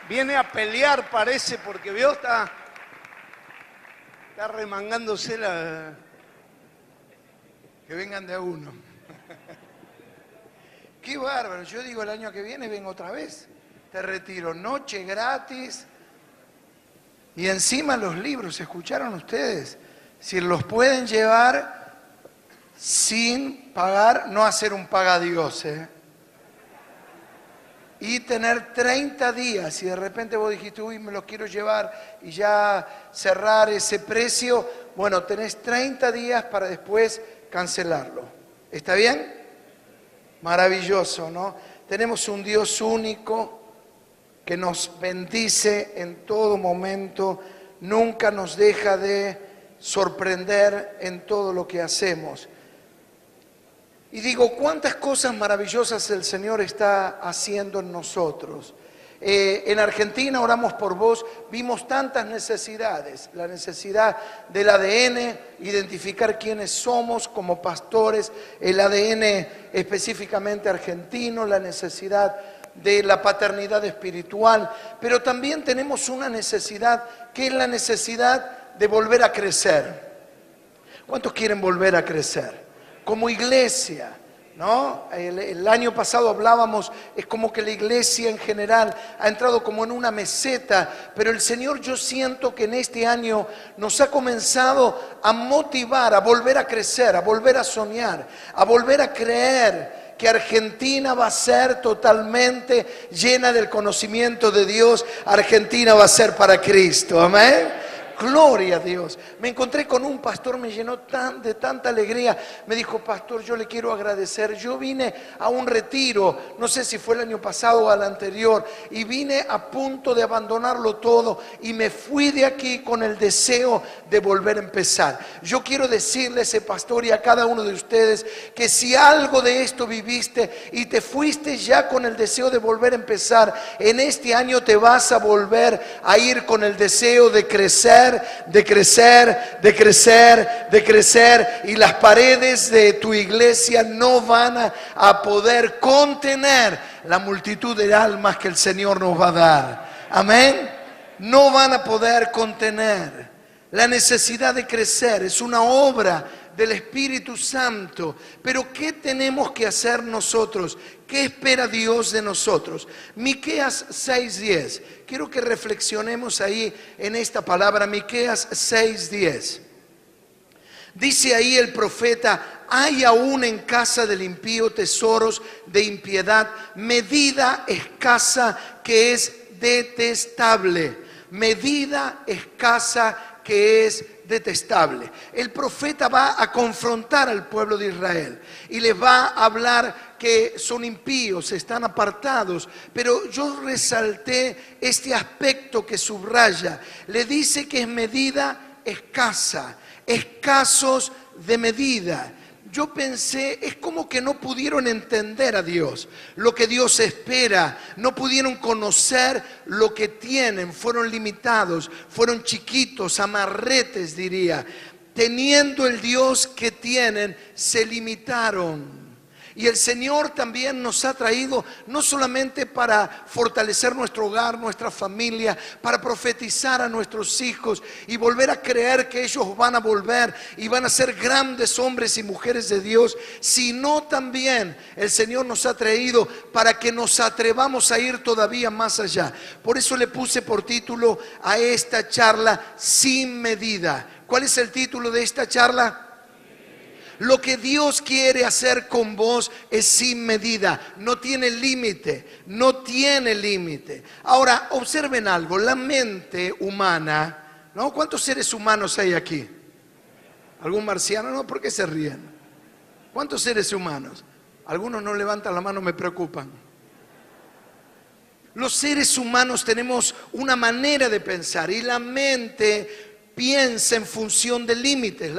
Viene a pelear, parece, porque vio, está remangándose la... Que vengan de a uno. Qué bárbaro. Yo digo, el año que viene vengo otra vez. Te retiro noche gratis. Y encima los libros, ¿escucharon ustedes? Si los pueden llevar sin pagar, no hacer un pagadiós, y tener 30 días, y de repente vos dijiste, uy, me lo quiero llevar, y ya cerrar ese precio, bueno, tenés 30 días para después cancelarlo. ¿Está bien? Maravilloso, ¿no? Tenemos un Dios único que nos bendice en todo momento, nunca nos deja de sorprender en todo lo que hacemos. Y digo, ¿cuántas cosas maravillosas el Señor está haciendo en nosotros? En Argentina, oramos por vos, vimos tantas necesidades, la necesidad del ADN, identificar quiénes somos como pastores, el ADN específicamente argentino, la necesidad de la paternidad espiritual, pero también tenemos una necesidad que es la necesidad de volver a crecer. ¿Cuántos quieren volver a crecer? Como iglesia, ¿no? El año pasado hablábamos, es como que la iglesia en general ha entrado como en una meseta, pero el Señor, yo siento que en este año nos ha comenzado a motivar, a volver a crecer, a volver a soñar, a volver a creer que Argentina va a ser totalmente llena del conocimiento de Dios. Argentina va a ser para Cristo, amén. Gloria a Dios. Me encontré con un pastor, me llenó de tanta alegría. Me dijo, pastor, yo le quiero agradecer. Yo vine a un retiro, no sé si fue el año pasado o al anterior, y vine a punto de abandonarlo todo y me fui de aquí con el deseo de volver a empezar. Yo quiero decirle a ese pastor y a cada uno de ustedes que si algo de esto viviste y te fuiste ya con el deseo de volver a empezar, en este año te vas a volver a ir con el deseo de crecer, de crecer, de crecer, de crecer, y las paredes de tu iglesia no van a poder contener la multitud de almas que el Señor nos va a dar. Amén. No van a poder contener la necesidad de crecer. Es una obra del Espíritu Santo. Pero ¿qué tenemos que hacer nosotros? ¿Qué espera Dios de nosotros? Miqueas 6:10. Quiero que reflexionemos ahí en esta palabra. Miqueas 6:10. Dice ahí el profeta: hay aún en casa del impío tesoros de impiedad, medida escasa que es detestable. Medida escasa que es detestable. El profeta va a confrontar al pueblo de Israel y les va a hablar que son impíos, están apartados, pero yo resalté este aspecto que subraya. Le dice que es medida escasa, escasos de medida. Yo pensé, es como que no pudieron entender a Dios, lo que Dios espera, no pudieron conocer lo que tienen, fueron limitados, fueron chiquitos, amarretes diría. Teniendo el Dios que tienen, se limitaron. Y el Señor también nos ha traído no solamente para fortalecer nuestro hogar, nuestra familia, para profetizar a nuestros hijos y volver a creer que ellos van a volver y van a ser grandes hombres y mujeres de Dios, sino también el Señor nos ha traído para que nos atrevamos a ir todavía más allá. Por eso le puse por título a esta charla: Sin medida. ¿Cuál es el título de esta charla? Lo que Dios quiere hacer con vos es sin medida, no tiene límite, no tiene límite. Ahora, observen algo, la mente humana, ¿no? ¿Cuántos seres humanos hay aquí? ¿Algún marciano? No, ¿por qué se ríen? ¿Cuántos seres humanos? Algunos no levantan la mano, me preocupan. Los seres humanos tenemos una manera de pensar y la mente piensa en función de límites,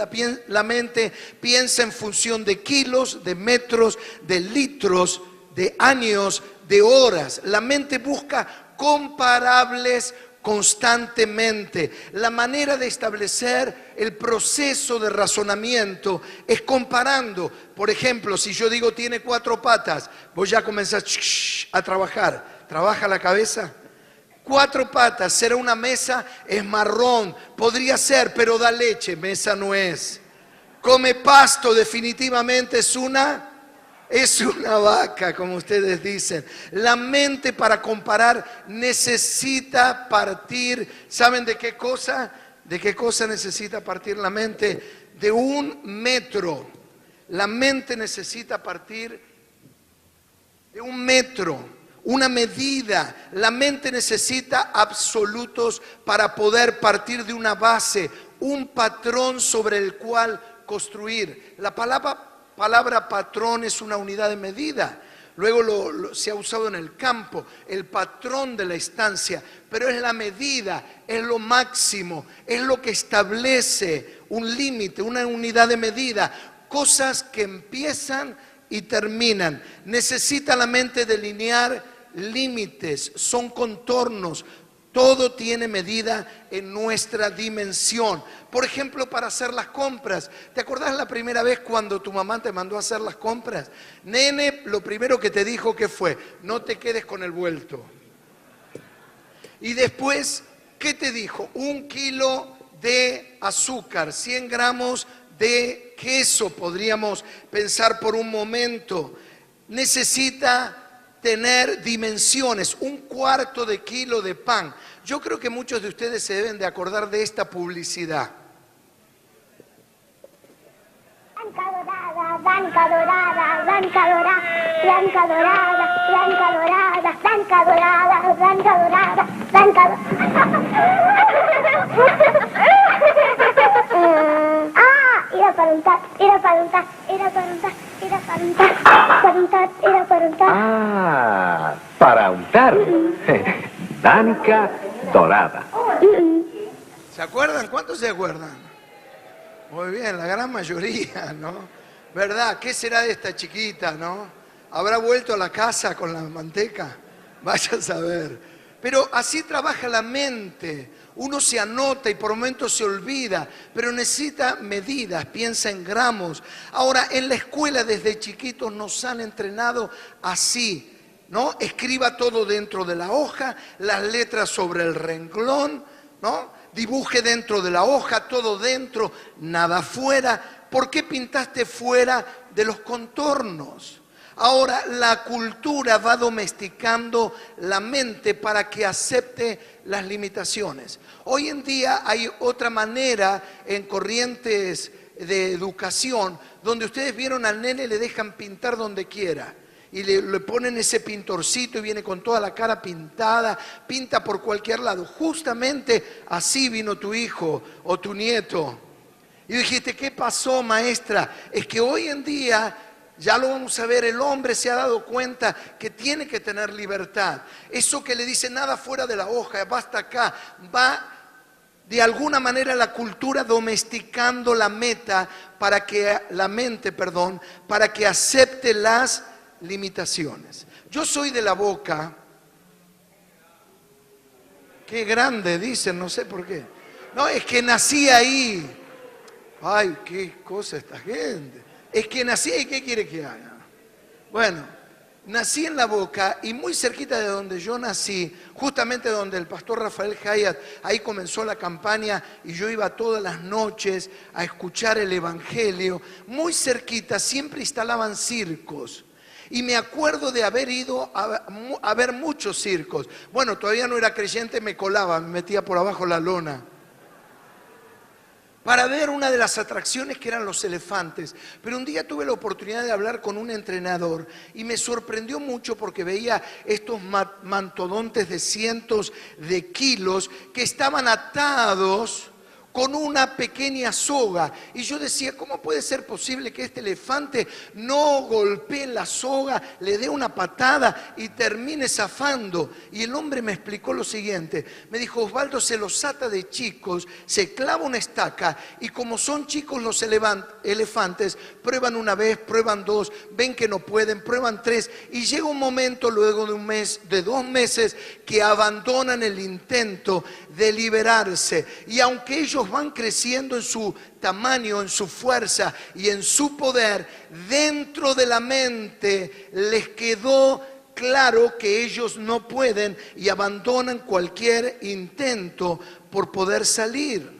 la mente piensa en función de kilos, de metros, de litros, de años, de horas. La mente busca comparables constantemente. La manera de establecer el proceso de razonamiento es comparando. Por ejemplo, si yo digo tiene 4 patas, vos ya comenzás a trabajar. ¿Trabaja la cabeza? 4 patas, será una mesa, es marrón, podría ser, pero da leche, mesa no es. Come pasto, definitivamente es una vaca, como ustedes dicen. La mente, para comparar, necesita partir. ¿Saben de qué cosa? ¿De qué cosa necesita partir la mente? De 1 metro. La mente necesita partir de 1 metro. Una medida. La mente necesita absolutos para poder partir de una base, un patrón sobre el cual construir. La palabra patrón es una unidad de medida. Luego se ha usado en el campo, el patrón de la estancia, pero es la medida, es lo máximo, es lo que establece un límite, una unidad de medida. Cosas que empiezan y terminan. Necesita la mente delinear límites, son contornos. Todo tiene medida en nuestra dimensión. Por ejemplo, para hacer las compras. ¿Te acordás la primera vez cuando tu mamá te mandó a hacer las compras? Nene, lo primero que te dijo, ¿qué fue? No te quedes con el vuelto. Y después, ¿qué te dijo? 1 kilo de azúcar, 100 gramos de queso, podríamos pensar por un momento. Necesita tener dimensiones, 1/4 de kilo de pan. Yo creo que muchos de ustedes se deben de acordar de esta publicidad. Blanca dorada, blanca dorada, blanca dorada, blanca dorada, blanca dorada, blanca dorada, blanca dorada, blanca era para untar, era para untar, era para untar, era para untar, para untar, era para untar. Ah, para untar. Blanca dorada. ¿Se acuerdan? ¿Cuántos se acuerdan? Muy bien, la gran mayoría, ¿no? ¿Verdad? ¿Qué será de esta chiquita, no? ¿Habrá vuelto a la casa con la manteca? Vaya a saber. Pero así trabaja la mente. Uno se anota y por momentos se olvida, pero necesita medidas, piensa en gramos. Ahora, en la escuela desde chiquitos nos han entrenado así, ¿no? Escriba todo dentro de la hoja, las letras sobre el renglón, ¿no? Dibuje dentro de la hoja, todo dentro, nada fuera. ¿Por qué pintaste fuera de los contornos? Ahora la cultura va domesticando la mente para que acepte las limitaciones. Hoy en día hay otra manera en corrientes de educación donde ustedes vieron al nene, le dejan pintar donde quiera. Y le ponen ese pintorcito y viene con toda la cara pintada, pinta por cualquier lado. Justamente así vino tu hijo o tu nieto. Y dijiste, ¿qué pasó, maestra? Es que hoy en día, ya lo vamos a ver, el hombre se ha dado cuenta que tiene que tener libertad. Eso que le dice nada fuera de la hoja, basta acá, va de alguna manera la cultura domesticando la mente, para que acepte las limitaciones. Yo soy de la Boca. Qué grande dicen, no sé por qué. No, es que nací ahí. Ay, qué cosa esta gente. Es que nací ahí, ¿qué quiere que haga? Bueno, nací en la Boca y muy cerquita de donde yo nací, justamente donde el pastor Rafael Hayat, ahí comenzó la campaña y yo iba todas las noches a escuchar el evangelio. Muy cerquita siempre instalaban circos. Y me acuerdo de haber ido a ver muchos circos. Bueno, todavía no era creyente, me colaba, me metía por abajo la lona para ver una de las atracciones que eran los elefantes. Pero un día tuve la oportunidad de hablar con un entrenador y me sorprendió mucho porque veía estos mastodontes de cientos de kilos que estaban atados con una pequeña soga. Y yo decía, ¿cómo puede ser posible que este elefante no golpee la soga, le dé una patada y termine zafando? Y el hombre me explicó lo siguiente. Me dijo, Osvaldo, se los ata de chicos, se clava una estaca y como son chicos los elefantes, prueban una vez, prueban dos, ven que no pueden, prueban tres. Y llega un momento luego de un mes, de 2 meses, que abandonan el intento de liberarse. Y aunque ellos van creciendo en su tamaño, en su fuerza y en su poder, dentro de la mente les quedó claro que ellos no pueden y abandonan cualquier intento por poder salir.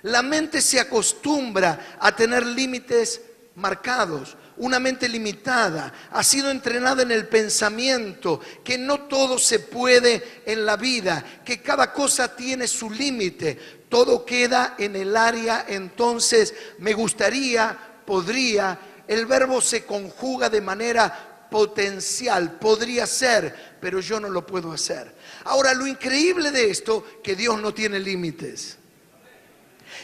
La mente se acostumbra a tener límites marcados. Una mente limitada ha sido entrenada en el pensamiento que no todo se puede en la vida, que cada cosa tiene su límite, todo queda en el área. Entonces me gustaría, podría, el verbo se conjuga de manera potencial, podría ser, pero yo no lo puedo hacer. Ahora, lo increíble de esto, que Dios no tiene límites.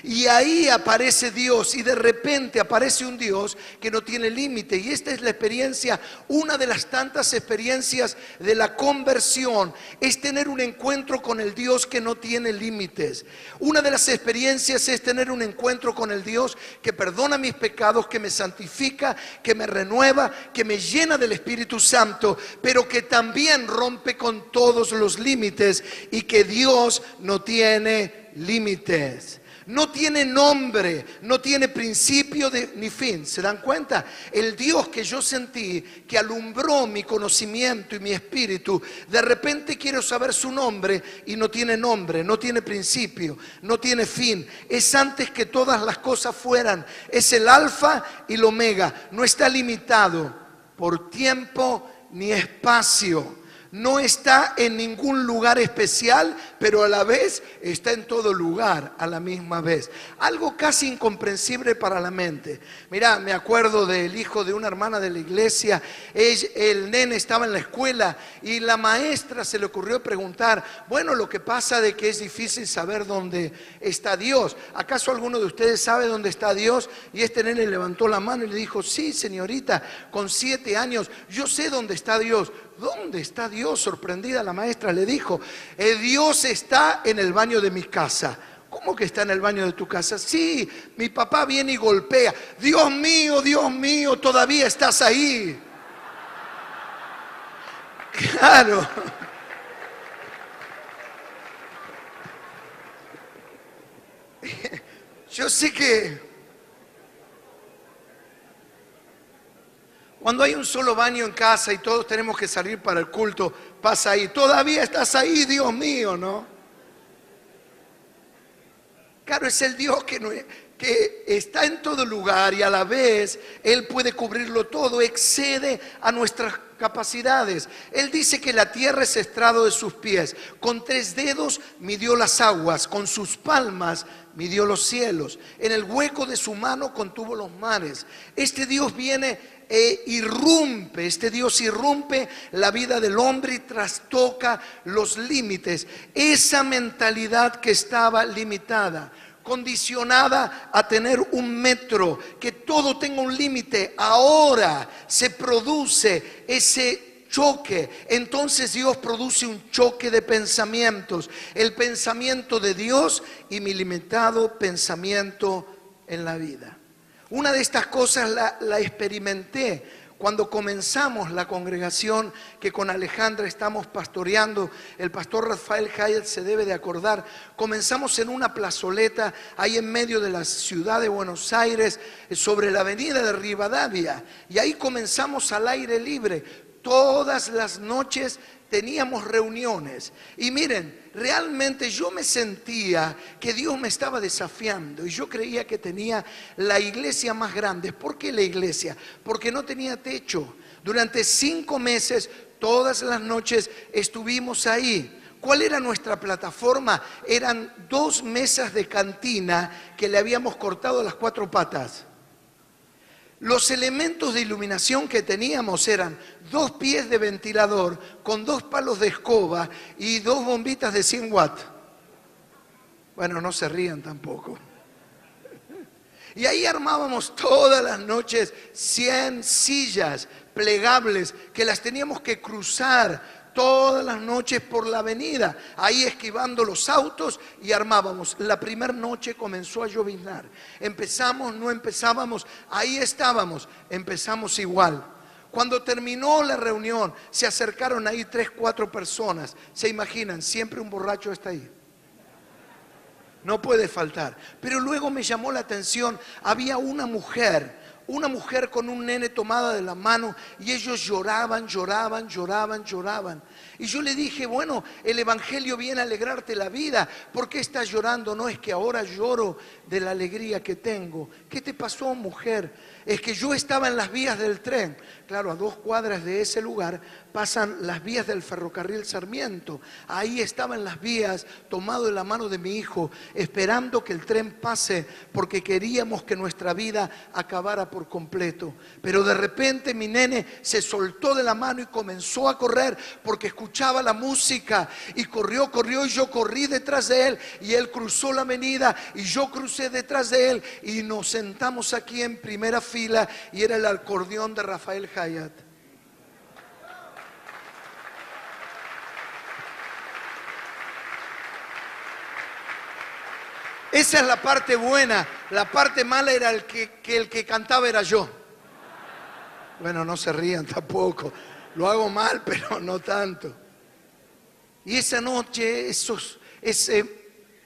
Y ahí aparece Dios, y de repente aparece un Dios que no tiene límite. Y esta es la experiencia, una de las tantas experiencias de la conversión, es tener un encuentro con el Dios que no tiene límites. Una de las experiencias es tener un encuentro con el Dios que perdona mis pecados, que me santifica, que me renueva, que me llena del Espíritu Santo, pero que también rompe con todos los límites, y que Dios no tiene límites. No tiene nombre, no tiene principio ni fin. ¿Se dan cuenta? El Dios que yo sentí, que alumbró mi conocimiento y mi espíritu, de repente quiero saber su nombre y no tiene nombre, no tiene principio, no tiene fin. Es antes que todas las cosas fueran. Es el alfa y el omega. No está limitado por tiempo ni espacio. No está en ningún lugar especial, pero a la vez está en todo lugar a la misma vez. Algo casi incomprensible para la mente. Mirá, me acuerdo del hijo de una hermana de la iglesia. El nene estaba en la escuela y la maestra se le ocurrió preguntar, bueno, lo que pasa de que es difícil saber dónde está Dios. ¿Acaso alguno de ustedes sabe dónde está Dios? Y este nene levantó la mano y le dijo, sí, señorita, con 7 años, yo sé dónde está Dios. ¿Dónde está Dios? Sorprendida la maestra le dijo, Dios está en el baño de mi casa. ¿Cómo que está en el baño de tu casa? Sí, mi papá viene y golpea. Dios mío, todavía estás ahí. Claro. Yo sé que cuando hay un solo baño en casa y todos tenemos que salir para el culto, pasa ahí. Todavía estás ahí, Dios mío, ¿no? Claro, es el Dios que está en todo lugar y a la vez Él puede cubrirlo todo, excede a nuestras capacidades. Él dice que la tierra es estrado de sus pies. Con 3 dedos midió las aguas, con sus palmas midió los cielos. En el hueco de su mano contuvo los mares. Este Dios viene este Dios irrumpe la vida del hombre y trastoca los límites. Esa mentalidad que estaba limitada, condicionada a tener 1 metro, que todo tenga un límite, ahora se produce ese choque. Entonces Dios produce un choque de pensamientos, el pensamiento de Dios y mi limitado pensamiento en la vida. Una de estas cosas la experimenté cuando comenzamos la congregación que con Alejandra estamos pastoreando. El pastor Rafael Hayat se debe de acordar. Comenzamos en una plazoleta ahí en medio de la ciudad de Buenos Aires, sobre la avenida de Rivadavia. Y ahí comenzamos al aire libre. Todas las noches teníamos reuniones. Y miren, realmente yo me sentía que Dios me estaba desafiando. Y yo creía que tenía la iglesia más grande. ¿Por qué la iglesia? Porque no tenía techo. Durante 5 meses, todas las noches estuvimos ahí. ¿Cuál era nuestra plataforma? Eran 2 mesas de cantina que le habíamos cortado las 4 patas. Los elementos de iluminación que teníamos eran 2 pies de ventilador con 2 palos de escoba y 2 bombitas de 100 watts. Bueno, no se rían tampoco. Y ahí armábamos todas las noches 100 sillas plegables que las teníamos que cruzar todas las noches por la avenida, ahí esquivando los autos, y armábamos. La primera noche comenzó a lloviznar. Empezamos, no empezábamos, ahí estábamos, empezamos igual. Cuando terminó la reunión, se acercaron ahí 3, 4 personas. ¿Se imaginan? Siempre un borracho está ahí. No puede faltar. Pero luego me llamó la atención, había una mujer una mujer con un nene tomada de la mano y ellos lloraban. Y yo le dije, bueno, el evangelio viene a alegrarte la vida. ¿Por qué estás llorando? No, es que ahora lloro de la alegría que tengo. ¿Qué te pasó, mujer? Es que yo estaba en las vías del tren. Claro, a 2 cuadras de ese lugar pasan las vías del ferrocarril Sarmiento. Ahí estaba en las vías, tomado de la mano de mi hijo, esperando que el tren pase, porque queríamos que nuestra vida acabara por completo. Pero de repente mi nene se soltó de la mano y comenzó a correr, porque escuchaba la música, y corrió, y yo corrí detrás de él, y él cruzó la avenida, y yo crucé detrás de él, y nos sentamos aquí en primera fila, y era el acordeón de Rafael Hayat. Esa es la parte buena. La parte mala era el que cantaba era yo. Bueno, no se rían tampoco. Lo hago mal, pero no tanto. Y esa noche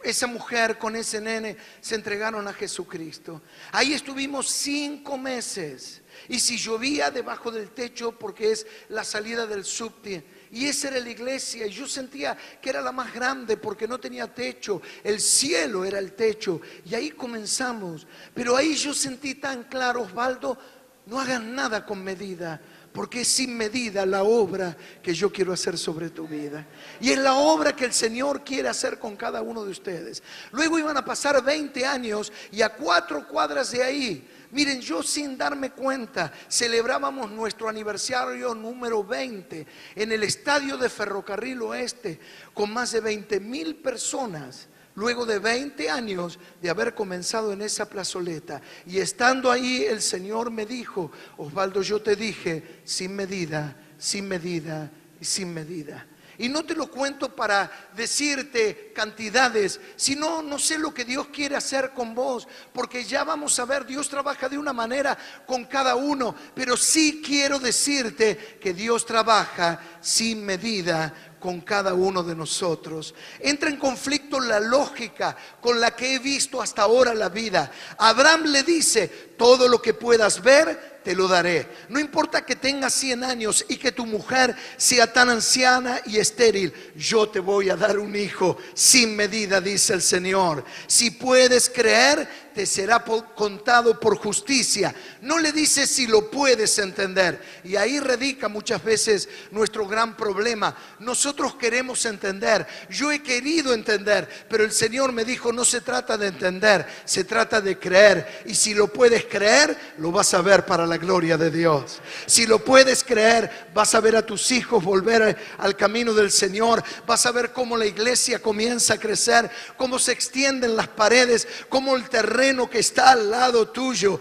esa mujer con ese nene se entregaron a Jesucristo. Ahí estuvimos 5 meses. Y si llovía debajo del techo, porque es la salida del subte, y esa era la iglesia, y yo sentía que era la más grande porque no tenía techo, el cielo era el techo, y ahí comenzamos. Pero ahí yo sentí tan claro, Osvaldo, no hagas nada con medida, porque es sin medida la obra que yo quiero hacer sobre tu vida. Y es la obra que el Señor quiere hacer con cada uno de ustedes. Luego iban a pasar 20 años y a 4 cuadras de ahí, miren, yo sin darme cuenta, celebrábamos nuestro aniversario número 20 en el estadio de Ferrocarril Oeste con más de 20,000 personas. Luego de 20 años de haber comenzado en esa plazoleta, y estando ahí el Señor me dijo, Osvaldo, yo te dije, sin medida, sin medida y sin medida. Y no te lo cuento para decirte cantidades, sino no sé lo que Dios quiere hacer con vos, porque ya vamos a ver, Dios trabaja de una manera con cada uno, pero sí quiero decirte que Dios trabaja sin medida con cada uno de nosotros. Entra en conflicto la lógica con la que he visto hasta ahora la vida. Abraham le dice, todo lo que puedas ver, te lo daré. No importa que tengas 100 años y que tu mujer sea tan anciana y estéril, yo te voy a dar un hijo sin medida, dice el Señor. Si puedes creer, te será contado por justicia. No le dice si lo puedes entender. Y ahí radica muchas veces nuestro gran problema. Nosotros queremos entender. Yo he querido entender, pero el Señor me dijo, no se trata de entender, se trata de creer. Y si lo puedes creer, lo vas a ver para la gloria de Dios. Si lo puedes creer, vas a ver a tus hijos volver al camino del Señor. Vas a ver cómo la iglesia comienza a crecer, cómo se extienden las paredes, cómo el terreno que está al lado tuyo,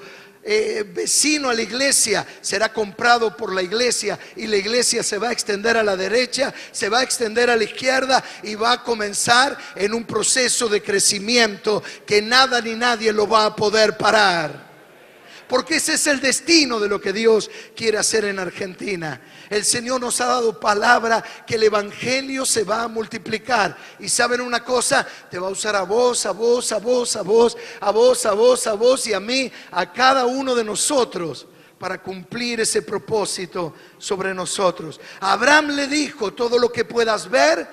vecino a la iglesia, será comprado por la iglesia, y la iglesia se va a extender a la derecha, se va a extender a la izquierda, y va a comenzar en un proceso de crecimiento que nada ni nadie lo va a poder parar. Porque ese es el destino de lo que Dios quiere hacer en Argentina. El Señor nos ha dado palabra que el evangelio se va a multiplicar. Y saben una cosa, te va a usar a vos, a vos, a vos, a vos, a vos, a vos, a vos y a mí, a cada uno de nosotros, para cumplir ese propósito sobre nosotros. A Abraham le dijo, todo lo que puedas ver,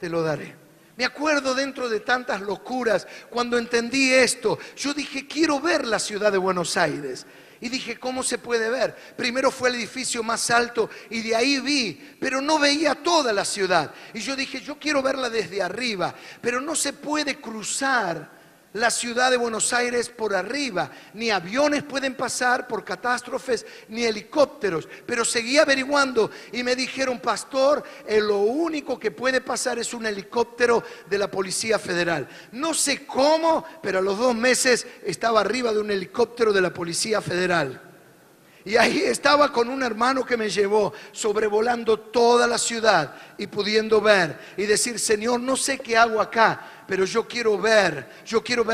te lo daré. Me acuerdo, dentro de tantas locuras, cuando entendí esto, yo dije, quiero ver la ciudad de Buenos Aires. Y dije, ¿cómo se puede ver? Primero fue el edificio más alto y de ahí vi, pero no veía toda la ciudad. Y yo dije, yo quiero verla desde arriba, pero no se puede cruzar la ciudad de Buenos Aires por arriba. Ni aviones pueden pasar por catástrofes, ni helicópteros. Pero seguí averiguando y me dijeron, pastor, lo único que puede pasar es un helicóptero de la Policía Federal. No sé cómo, pero a los 2 meses estaba arriba de un helicóptero de la Policía Federal. Y ahí estaba con un hermano que me llevó, sobrevolando toda la ciudad y pudiendo ver y decir, Señor, no sé qué hago acá, pero yo quiero ver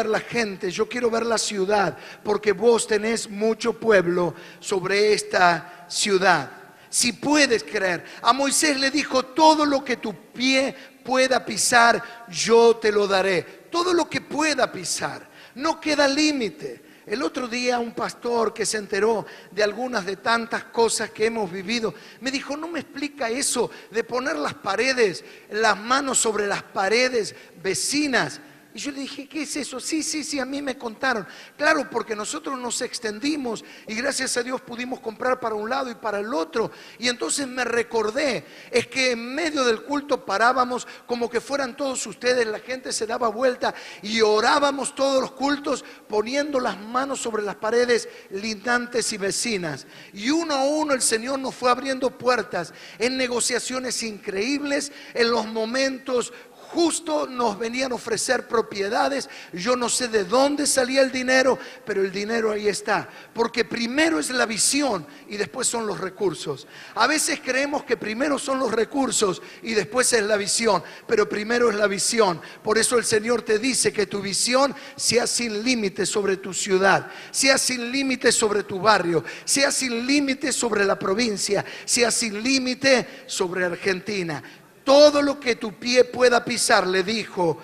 la gente, yo quiero ver la ciudad, porque vos tenés mucho pueblo sobre esta ciudad. Si puedes creer, a Moisés le dijo, todo lo que tu pie pueda pisar, yo te lo daré. Todo lo que pueda pisar, no queda límite. El otro día un pastor que se enteró de algunas de tantas cosas que hemos vivido, me dijo, no me explica eso de poner las paredes, las manos sobre las paredes vecinas. Y yo le dije, ¿qué es eso? Sí, a mí me contaron. Claro, porque nosotros nos extendimos y gracias a Dios pudimos comprar para un lado y para el otro. Y entonces me recordé, es que en medio del culto parábamos como que fueran todos ustedes, la gente se daba vuelta y orábamos todos los cultos poniendo las manos sobre las paredes lindantes y vecinas. Y uno a uno el Señor nos fue abriendo puertas en negociaciones increíbles, en los momentos justo nos venían a ofrecer propiedades. Yo no sé de dónde salía el dinero, pero el dinero ahí está. Porque primero es la visión y después son los recursos. A veces creemos que primero son los recursos y después es la visión, pero primero es la visión. Por eso el Señor te dice que tu visión sea sin límites sobre tu ciudad, sea sin límites sobre tu barrio, sea sin límites sobre la provincia, sea sin límite sobre Argentina. Todo lo que tu pie pueda pisar, le dijo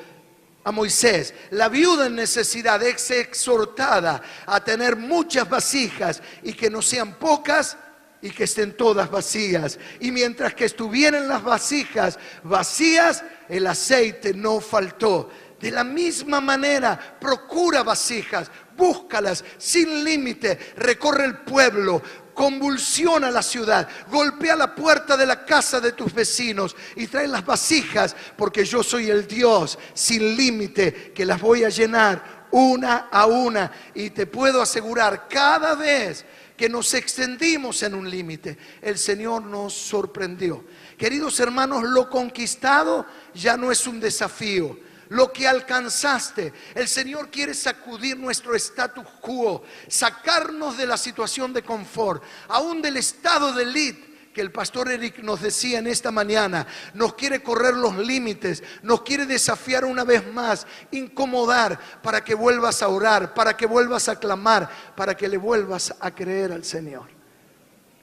a Moisés. La viuda en necesidad es exhortada a tener muchas vasijas y que no sean pocas y que estén todas vacías. Y mientras que estuvieran las vasijas vacías, el aceite no faltó. De la misma manera, procura vasijas, búscalas sin límite, recorre el pueblo, convulsiona la ciudad, golpea la puerta de la casa de tus vecinos y trae las vasijas, porque yo soy el Dios sin límite que las voy a llenar una a una. Y te puedo asegurar, cada vez que nos extendimos en un límite, el Señor nos sorprendió. Queridos hermanos, lo conquistado ya no es un desafío. Lo que alcanzaste, el Señor quiere sacudir nuestro status quo, sacarnos de la situación de confort, aún del estado de elite que el pastor Eric nos decía en esta mañana. Nos quiere correr los límites, nos quiere desafiar una vez más, incomodar para que vuelvas a orar, para que vuelvas a clamar, para que le vuelvas a creer al Señor.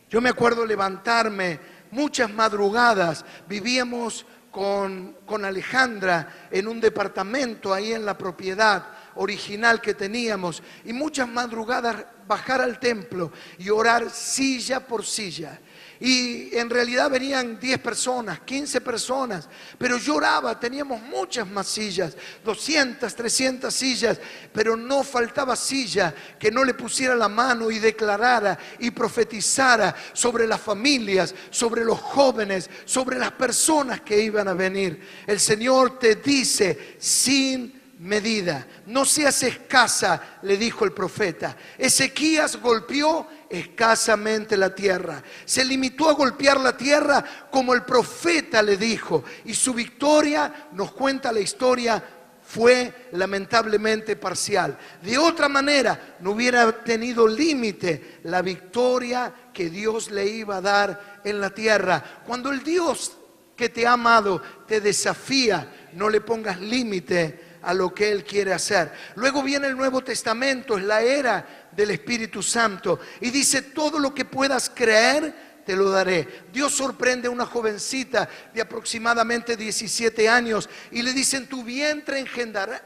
Yo me acuerdo levantarme muchas madrugadas, vivíamos con Alejandra en un departamento ahí en la propiedad original que teníamos, y muchas madrugadas bajar al templo y orar silla por silla. Y en realidad venían 10 personas, 15 personas, pero yo oraba, teníamos muchas más sillas, 200, 300 sillas, pero no faltaba silla que no le pusiera la mano y declarara y profetizara sobre las familias, sobre los jóvenes, sobre las personas que iban a venir. El Señor te dice, sin medida, no seas escasa, le dijo el profeta. Ezequías golpeó escasamente la tierra, se limitó a golpear la tierra como el profeta le dijo, y su victoria, nos cuenta la historia, fue lamentablemente parcial. De otra manera no hubiera tenido límite la victoria que Dios le iba a dar en la tierra. Cuando el Dios que te ha amado te desafía, no le pongas límite a lo que Él quiere hacer. Luego viene el Nuevo Testamento, es la era del Espíritu Santo, y dice, todo lo que puedas creer, te lo daré. Dios sorprende a una jovencita de aproximadamente 17 años y le dice, en tu vientre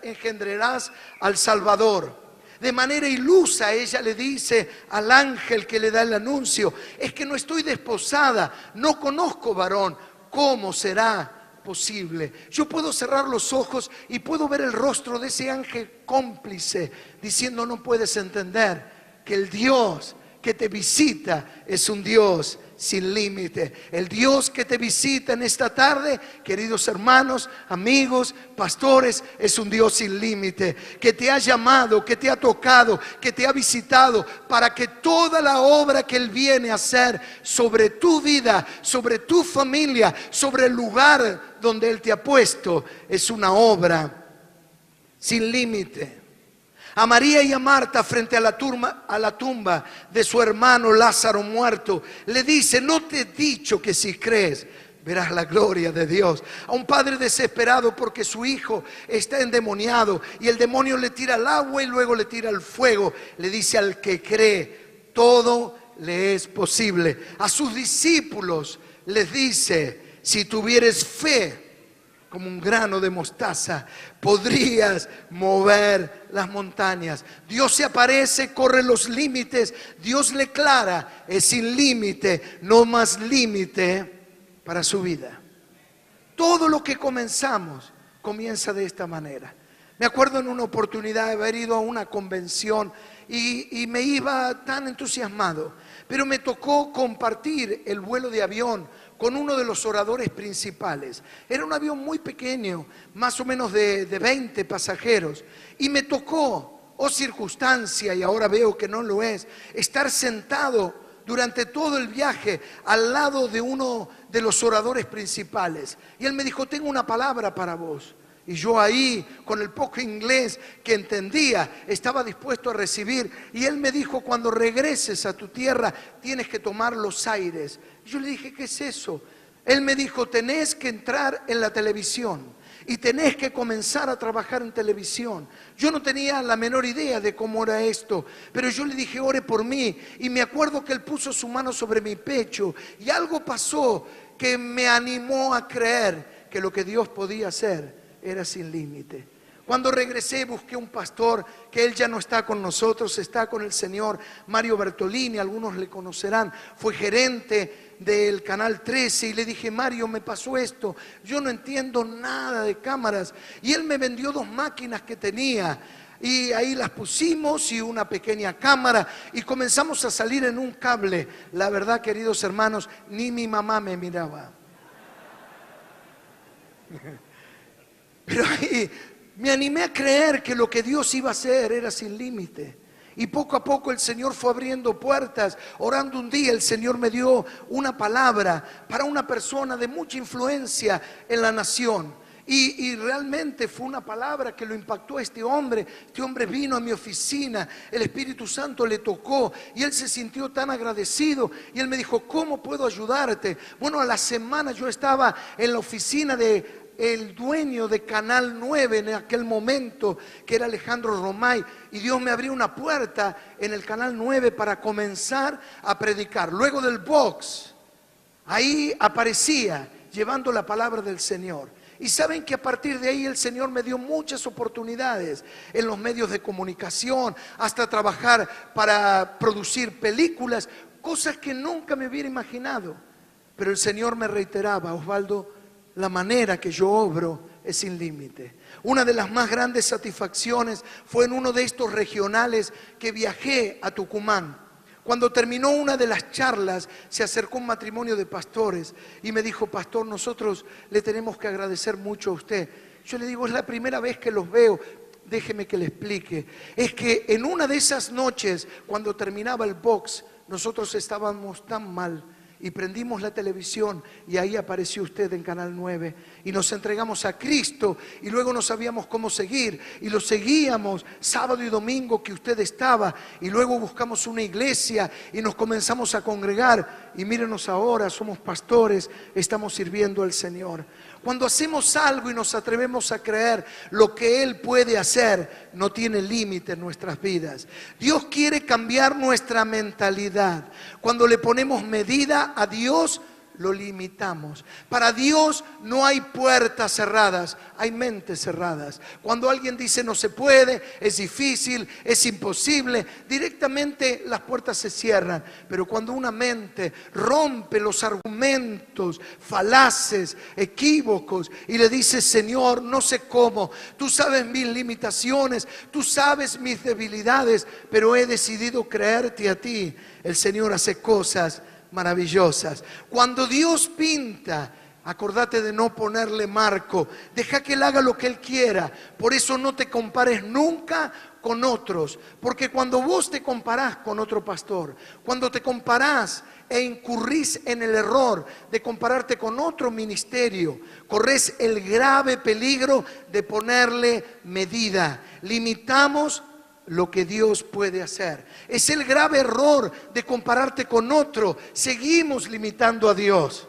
engendrarás al Salvador. De manera ilusa ella le dice al ángel que le da el anuncio, es que no estoy desposada, no conozco varón, ¿cómo será posible? Yo puedo cerrar los ojos y puedo ver el rostro de ese ángel cómplice diciendo, no puedes entender que el Dios que te visita es un Dios sin límite. El Dios que te visita en esta tarde, queridos hermanos, amigos, pastores, es un Dios sin límite, que te ha llamado, que te ha tocado, que te ha visitado para que toda la obra que Él viene a hacer sobre tu vida, sobre tu familia, sobre el lugar donde Él te ha puesto, es una obra sin límite. A María y a Marta frente a la tumba de su hermano Lázaro muerto, le dice, no te he dicho que si crees verás la gloria de Dios. A un padre desesperado porque su hijo está endemoniado y el demonio le tira al agua y luego le tira al fuego, le dice, al que cree todo le es posible. A sus discípulos les dice, si tuvieres fe como un grano de mostaza, podrías mover las montañas. Dios se aparece, corre los límites, Dios le declara, es sin límite, no más límite para su vida. Todo lo que comenzamos comienza de esta manera. Me acuerdo en una oportunidad de haber ido a una convención y me iba tan entusiasmado, pero me tocó compartir el vuelo de avión con uno de los oradores principales. Era un avión muy pequeño, más o menos de 20 pasajeros, y me tocó, oh circunstancia, y ahora veo que no lo es, estar sentado durante todo el viaje al lado de uno de los oradores principales. Y él me dijo, tengo una palabra para vos. Y yo ahí, con el poco inglés que entendía, estaba dispuesto a recibir. Y él me dijo, cuando regreses a tu tierra, tienes que tomar los aires. Y yo le dije, ¿qué es eso? Él me dijo, tenés que entrar en la televisión y tenés que comenzar a trabajar en televisión. Yo no tenía la menor idea de cómo era esto, pero yo le dije, ore por mí. Y me acuerdo que él puso su mano sobre mi pecho y algo pasó que me animó a creer que lo que Dios podía hacer era sin límite. Cuando regresé busqué un pastor que él ya no está con nosotros, está con el señor Mario Bertolini, algunos le conocerán, fue gerente del Canal 13 y le dije, Mario, me pasó esto, yo no entiendo nada de cámaras, y él me vendió 2 máquinas que tenía y ahí las pusimos y una pequeña cámara y comenzamos a salir en un cable. La verdad, queridos hermanos, ni mi mamá me miraba. Pero ahí me animé a creer que lo que Dios iba a hacer era sin límite. Y poco a poco el Señor fue abriendo puertas. Orando un día, el Señor me dio una palabra para una persona de mucha influencia en la nación. Y realmente fue una palabra que lo impactó a este hombre. Este hombre vino a mi oficina, el Espíritu Santo le tocó y él se sintió tan agradecido. Y él me dijo, ¿cómo puedo ayudarte? Bueno, a la semana yo estaba en la oficina de el dueño de Canal 9 en aquel momento, que era Alejandro Romay, y Dios me abrió una puerta en el Canal 9 para comenzar a predicar. Luego del box, ahí aparecía llevando la palabra del Señor. Y saben que a partir de ahí el Señor me dio muchas oportunidades en los medios de comunicación, hasta trabajar para producir películas, cosas que nunca me hubiera imaginado. Pero el Señor me reiteraba, Osvaldo, la manera que yo obro es sin límite. Una de las más grandes satisfacciones fue en uno de estos regionales que viajé a Tucumán. Cuando terminó una de las charlas, se acercó un matrimonio de pastores y me dijo, pastor, nosotros le tenemos que agradecer mucho a usted. Yo le digo, es la primera vez que los veo. Déjeme que le explique. Es que en una de esas noches, cuando terminaba el box, nosotros estábamos tan mal y prendimos la televisión y ahí apareció usted en Canal 9 y nos entregamos a Cristo y luego no sabíamos cómo seguir y lo seguíamos sábado y domingo que usted estaba y luego buscamos una iglesia y nos comenzamos a congregar y mírenos ahora, somos pastores, estamos sirviendo al Señor. Cuando hacemos algo y nos atrevemos a creer lo que Él puede hacer, no tiene límite en nuestras vidas. Dios quiere cambiar nuestra mentalidad. Cuando le ponemos medida a Dios, lo limitamos. Para Dios no hay puertas cerradas, hay mentes cerradas. Cuando alguien dice no se puede, es difícil, es imposible, directamente las puertas se cierran. Pero cuando una mente rompe los argumentos falaces, equívocos y le dice, Señor, no sé cómo, tú sabes mis limitaciones, tú sabes mis debilidades, pero he decidido creerte a ti, el Señor hace cosas maravillosas. Cuando Dios pinta, acordate de no ponerle marco, deja que Él haga lo que Él quiera. Por eso no te compares nunca con otros, porque cuando vos te comparás con otro pastor, cuando te comparás e incurrís en el error de compararte con otro ministerio, corres el grave peligro de ponerle medida. Limitamos lo que Dios puede hacer. Es el grave error de compararte con otro. Seguimos limitando a Dios.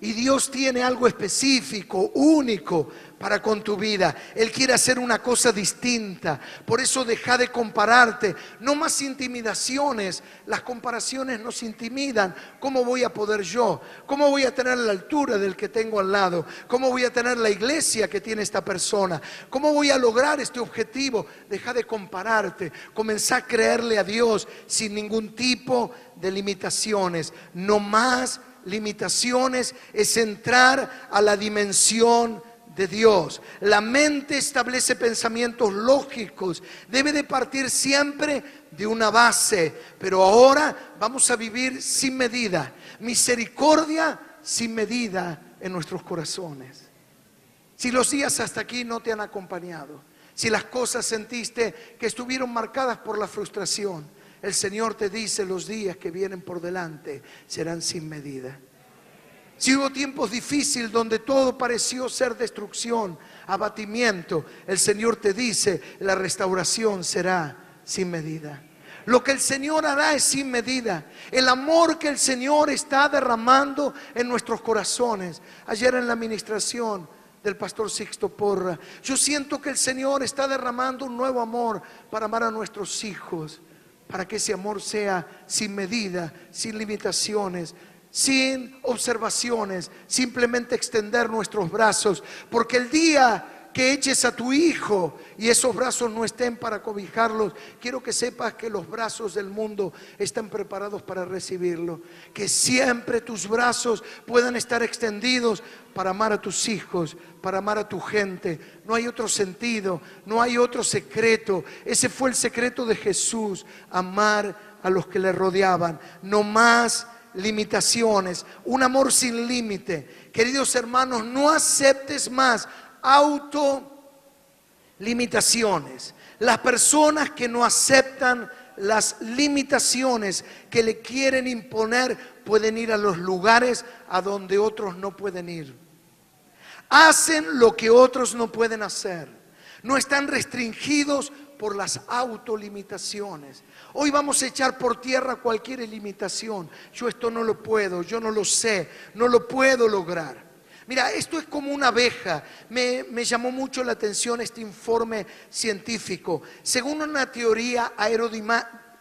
Y Dios tiene algo específico, único para con tu vida. Él quiere hacer una cosa distinta. Por eso deja de compararte. No más intimidaciones. Las comparaciones nos intimidan. ¿Cómo voy a poder yo? ¿Cómo voy a tener la altura del que tengo al lado? ¿Cómo voy a tener la iglesia que tiene esta persona? ¿Cómo voy a lograr este objetivo? Deja de compararte. Comenzá a creerle a Dios sin ningún tipo de limitaciones. No más limitaciones, es entrar a la dimensión de Dios. La mente establece pensamientos lógicos, debe de partir siempre de una base, pero ahora vamos a vivir sin medida, misericordia sin medida en nuestros corazones. Si los días hasta aquí no te han acompañado, si las cosas sentiste que estuvieron marcadas por la frustración, el Señor te dice: los días que vienen por delante serán sin medida. Si hubo tiempos difíciles donde todo pareció ser destrucción, abatimiento, el Señor te dice: la restauración será sin medida. Lo que el Señor hará es sin medida. El amor que el Señor está derramando en nuestros corazones. Ayer en la administración del pastor Sixto Porra, yo siento que el Señor está derramando un nuevo amor para amar a nuestros hijos, para que ese amor sea sin medida, sin limitaciones, sin observaciones, simplemente extender nuestros brazos, porque el día que eches a tu hijo y esos brazos no estén para cobijarlos, quiero que sepas que los brazos del mundo están preparados para recibirlo, que siempre tus brazos puedan estar extendidos para amar a tus hijos, para amar a tu gente. No hay otro sentido, no hay otro secreto. Ese fue el secreto de Jesús: amar a los que le rodeaban. No más limitaciones, un amor sin límite. Queridos hermanos, no aceptes más autolimitaciones. Las personas que no aceptan las limitaciones que le quieren imponer pueden ir a los lugares a donde otros no pueden ir. Hacen lo que otros no pueden hacer. No están restringidos por las autolimitaciones. Hoy vamos a echar por tierra cualquier limitación. Yo esto no lo puedo, yo no lo sé, no lo puedo lograr. Mira, esto es como una abeja. Me llamó mucho la atención este informe científico. Según una teoría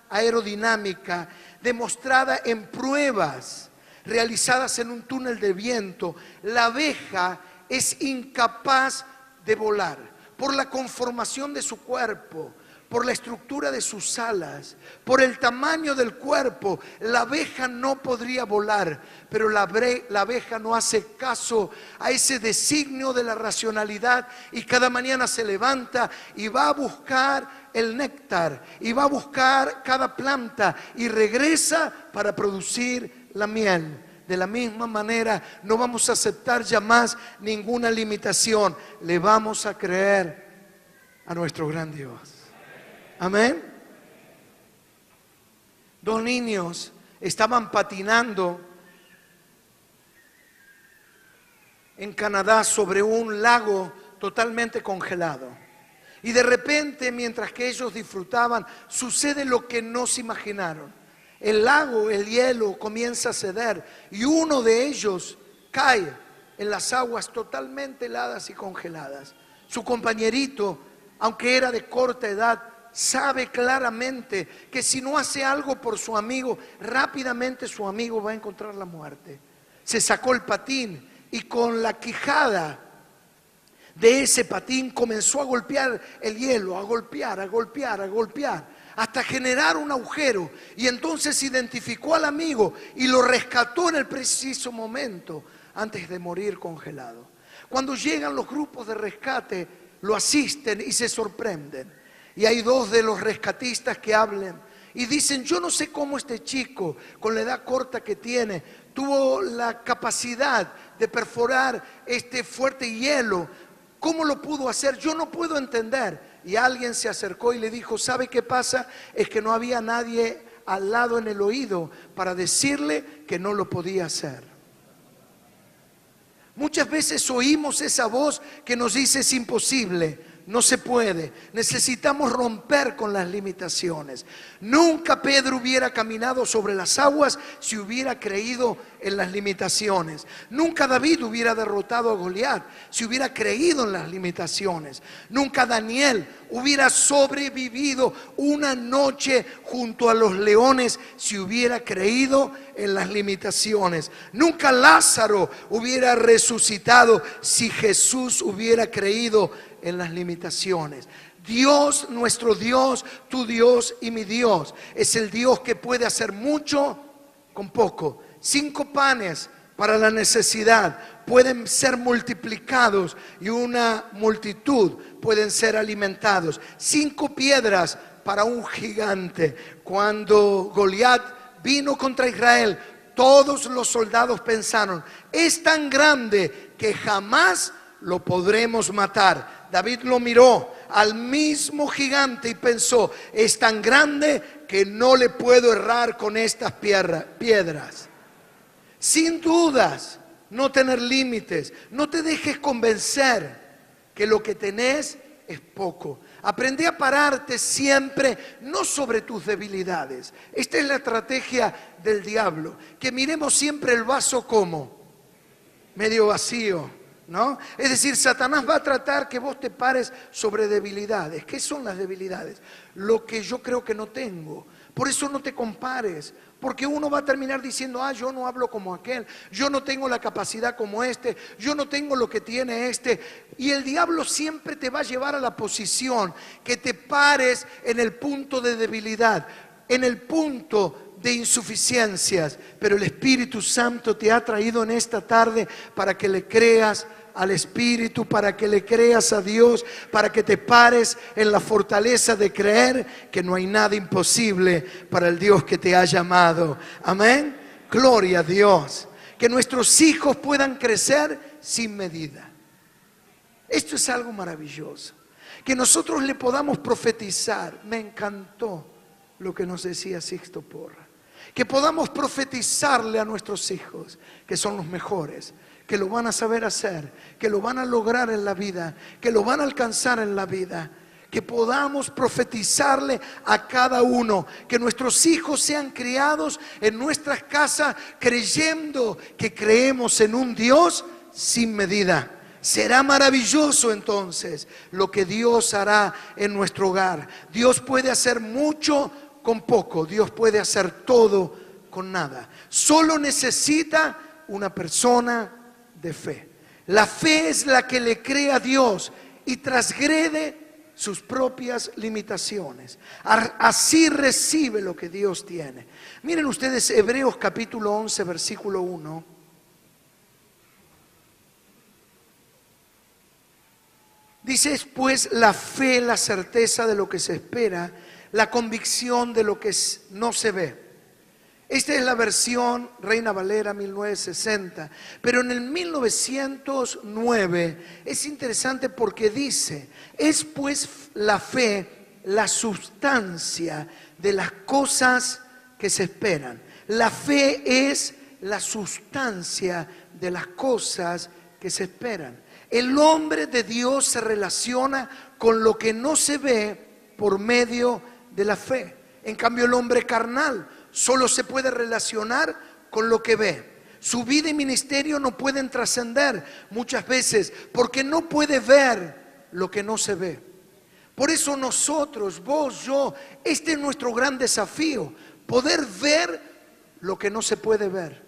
aerodinámica demostrada en pruebas realizadas en un túnel de viento, la abeja es incapaz de volar por la conformación de su cuerpo, por la estructura de sus alas, por el tamaño del cuerpo. La abeja no podría volar, pero la abeja no hace caso a ese designio de la racionalidad y cada mañana se levanta y va a buscar el néctar y va a buscar cada planta y regresa para producir la miel. De la misma manera, no vamos a aceptar ya más ninguna limitación. Le vamos a creer a nuestro gran Dios. Amén. Dos niños estaban patinando en Canadá sobre un lago totalmente congelado. Y de repente, mientras que ellos disfrutaban, sucede lo que no se imaginaron. El lago, el hielo comienza a ceder y uno de ellos cae en las aguas totalmente heladas y congeladas. Su compañerito, aunque era de corta edad, sabe claramente que si no hace algo por su amigo, rápidamente su amigo va a encontrar la muerte. Se sacó el patín y con la quijada de ese patín comenzó a golpear el hielo, a golpear, hasta generar un agujero. Y entonces identificó al amigo y lo rescató en el preciso momento antes de morir congelado. Cuando llegan los grupos de rescate, lo asisten y se sorprenden. Y hay dos de los rescatistas que hablan y dicen: yo no sé cómo este chico, con la edad corta que tiene, tuvo la capacidad de perforar este fuerte hielo. ¿Cómo lo pudo hacer? Yo no puedo entender. Y alguien se acercó y le dijo: ¿sabe qué pasa? Es que no había nadie al lado en el oído para decirle que no lo podía hacer. Muchas veces oímos esa voz que nos dice: es imposible. no se puede. Necesitamos romper con las limitaciones. Nunca Pedro hubiera caminado sobre las aguas si hubiera creído en las limitaciones. Nunca David hubiera derrotado a Goliat si hubiera creído en las limitaciones. Nunca Daniel hubiera sobrevivido una noche junto a los leones si hubiera creído en las limitaciones. Nunca Lázaro hubiera resucitado si Jesús hubiera creído en las limitaciones. Dios, nuestro Dios, tu Dios y mi Dios, es el Dios que puede hacer mucho con poco. 5 panes para la necesidad pueden ser multiplicados y una multitud pueden ser alimentados. 5 piedras para un gigante. Cuando Goliat vino contra Israel, todos los soldados pensaron: es tan grande que jamás lo podremos matar. David lo miró al mismo gigante y pensó: es tan grande que no le puedo errar con estas piedras. Sin dudas, no tener límites. No te dejes convencer que lo que tenés es poco. Aprende a pararte siempre, no sobre tus debilidades. Esta es la estrategia del diablo, que miremos siempre el vaso como medio vacío, ¿no? Es decir, Satanás va a tratar que vos te pares sobre debilidades. ¿Qué son las debilidades? Lo que yo creo que no tengo. Por eso no te compares, porque uno va a terminar diciendo: yo no hablo como aquel, yo no tengo la capacidad como este, yo no tengo lo que tiene este. Y el diablo siempre te va a llevar a la posición que te pares en el punto de debilidad, en el punto de insuficiencias. Pero el Espíritu Santo te ha traído en esta tarde para que le creas al Espíritu, para que le creas a Dios, para que te pares en la fortaleza de creer que no hay nada imposible para el Dios que te ha llamado. Amén. Gloria a Dios. Que nuestros hijos puedan crecer sin medida. Esto es algo maravilloso. Que nosotros le podamos profetizar. Me encantó lo que nos decía Sixto Porra. Que podamos profetizarle a nuestros hijos que son los mejores, que lo van a saber hacer, que lo van a lograr en la vida, que lo van a alcanzar en la vida. Que podamos profetizarle a cada uno, que nuestros hijos sean criados en nuestras casas creyendo que creemos en un Dios sin medida. Será maravilloso entonces lo que Dios hará en nuestro hogar. Dios puede hacer mucho con poco, Dios puede hacer todo con nada. Solo necesita una persona de fe. La fe es la que le cree a Dios y transgrede sus propias limitaciones. Así recibe lo que Dios tiene. Miren ustedes Hebreos capítulo 11 versículo 1. Dice: es pues la fe, la certeza de lo que se espera, la convicción de lo que no se ve. Esta es la versión Reina Valera 1960. Pero en el 1909 es interesante porque dice: es pues la fe la sustancia de las cosas que se esperan. La fe es la sustancia de las cosas que se esperan. El hombre de Dios se relaciona con lo que no se ve por medio de la fe. En cambio, el hombre carnal solo se puede relacionar con lo que ve. Su vida y ministerio no pueden trascender muchas veces porque no puede ver lo que no se ve. Por eso nosotros, vos, yo, este es nuestro gran desafío: poder ver lo que no se puede ver.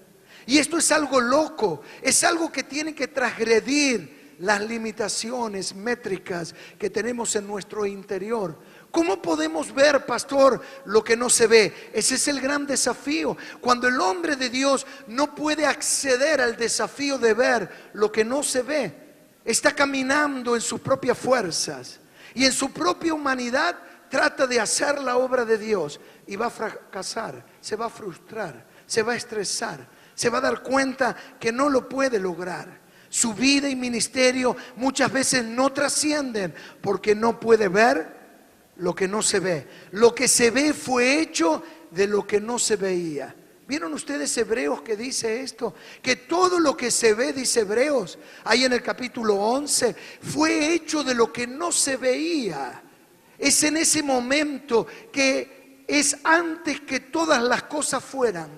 Y esto es algo loco, es algo que tiene que transgredir las limitaciones métricas que tenemos en nuestro interior. ¿Cómo podemos ver, pastor, lo que no se ve? Ese es el gran desafío. Cuando el hombre de Dios no puede acceder al desafío de ver lo que no se ve, está caminando en sus propias fuerzas y en su propia humanidad trata de hacer la obra de Dios y va a fracasar, se va a frustrar, se va a estresar, se va a dar cuenta que no lo puede lograr. Su vida y ministerio muchas veces no trascienden porque no puede ver lo que no se ve. Lo que se ve fue hecho de lo que no se veía. ¿Vieron ustedes Hebreos que dice esto? Que todo lo que se ve, dice Hebreos, ahí en el capítulo 11, fue hecho de lo que no se veía. Es en ese momento que es antes que todas las cosas fueran.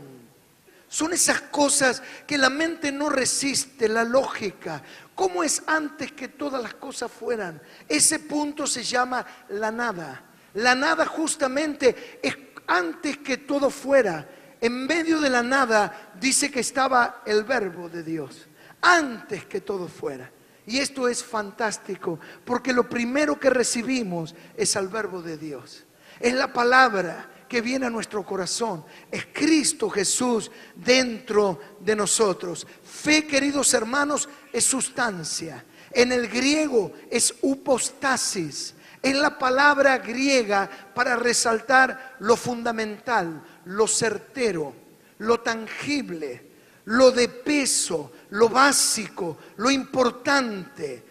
Son esas cosas que la mente no resiste, la lógica. ¿Cómo es antes que todas las cosas fueran? Ese punto se llama la nada. La nada justamente es antes que todo fuera. En medio de la nada dice que estaba el verbo de Dios, antes que todo fuera. Y esto es fantástico, porque lo primero que recibimos es al verbo de Dios. Es la palabra que viene a nuestro corazón. Es Cristo Jesús dentro de nosotros. Fe, queridos hermanos, es sustancia. En el griego es upostasis. Es la palabra griega para resaltar lo fundamental, lo certero, lo tangible, lo de peso, lo básico, lo importante.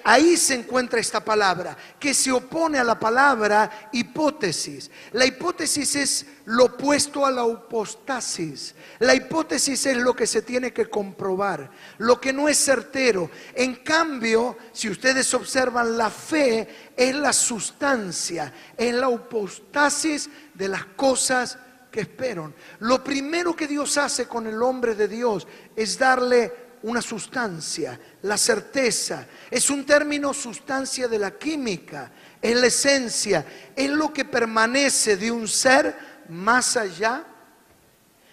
Ahí se encuentra esta palabra, que se opone a la palabra hipótesis. La hipótesis es lo opuesto a la upostasis. La hipótesis es lo que se tiene que comprobar, lo que no es certero. En cambio, si ustedes observan, la fe es la sustancia, es la upostasis de las cosas que esperan. Lo primero que Dios hace con el hombre de Dios es darle una sustancia, la certeza. Es un término, sustancia de la química, es la esencia, es lo que permanece de un ser más allá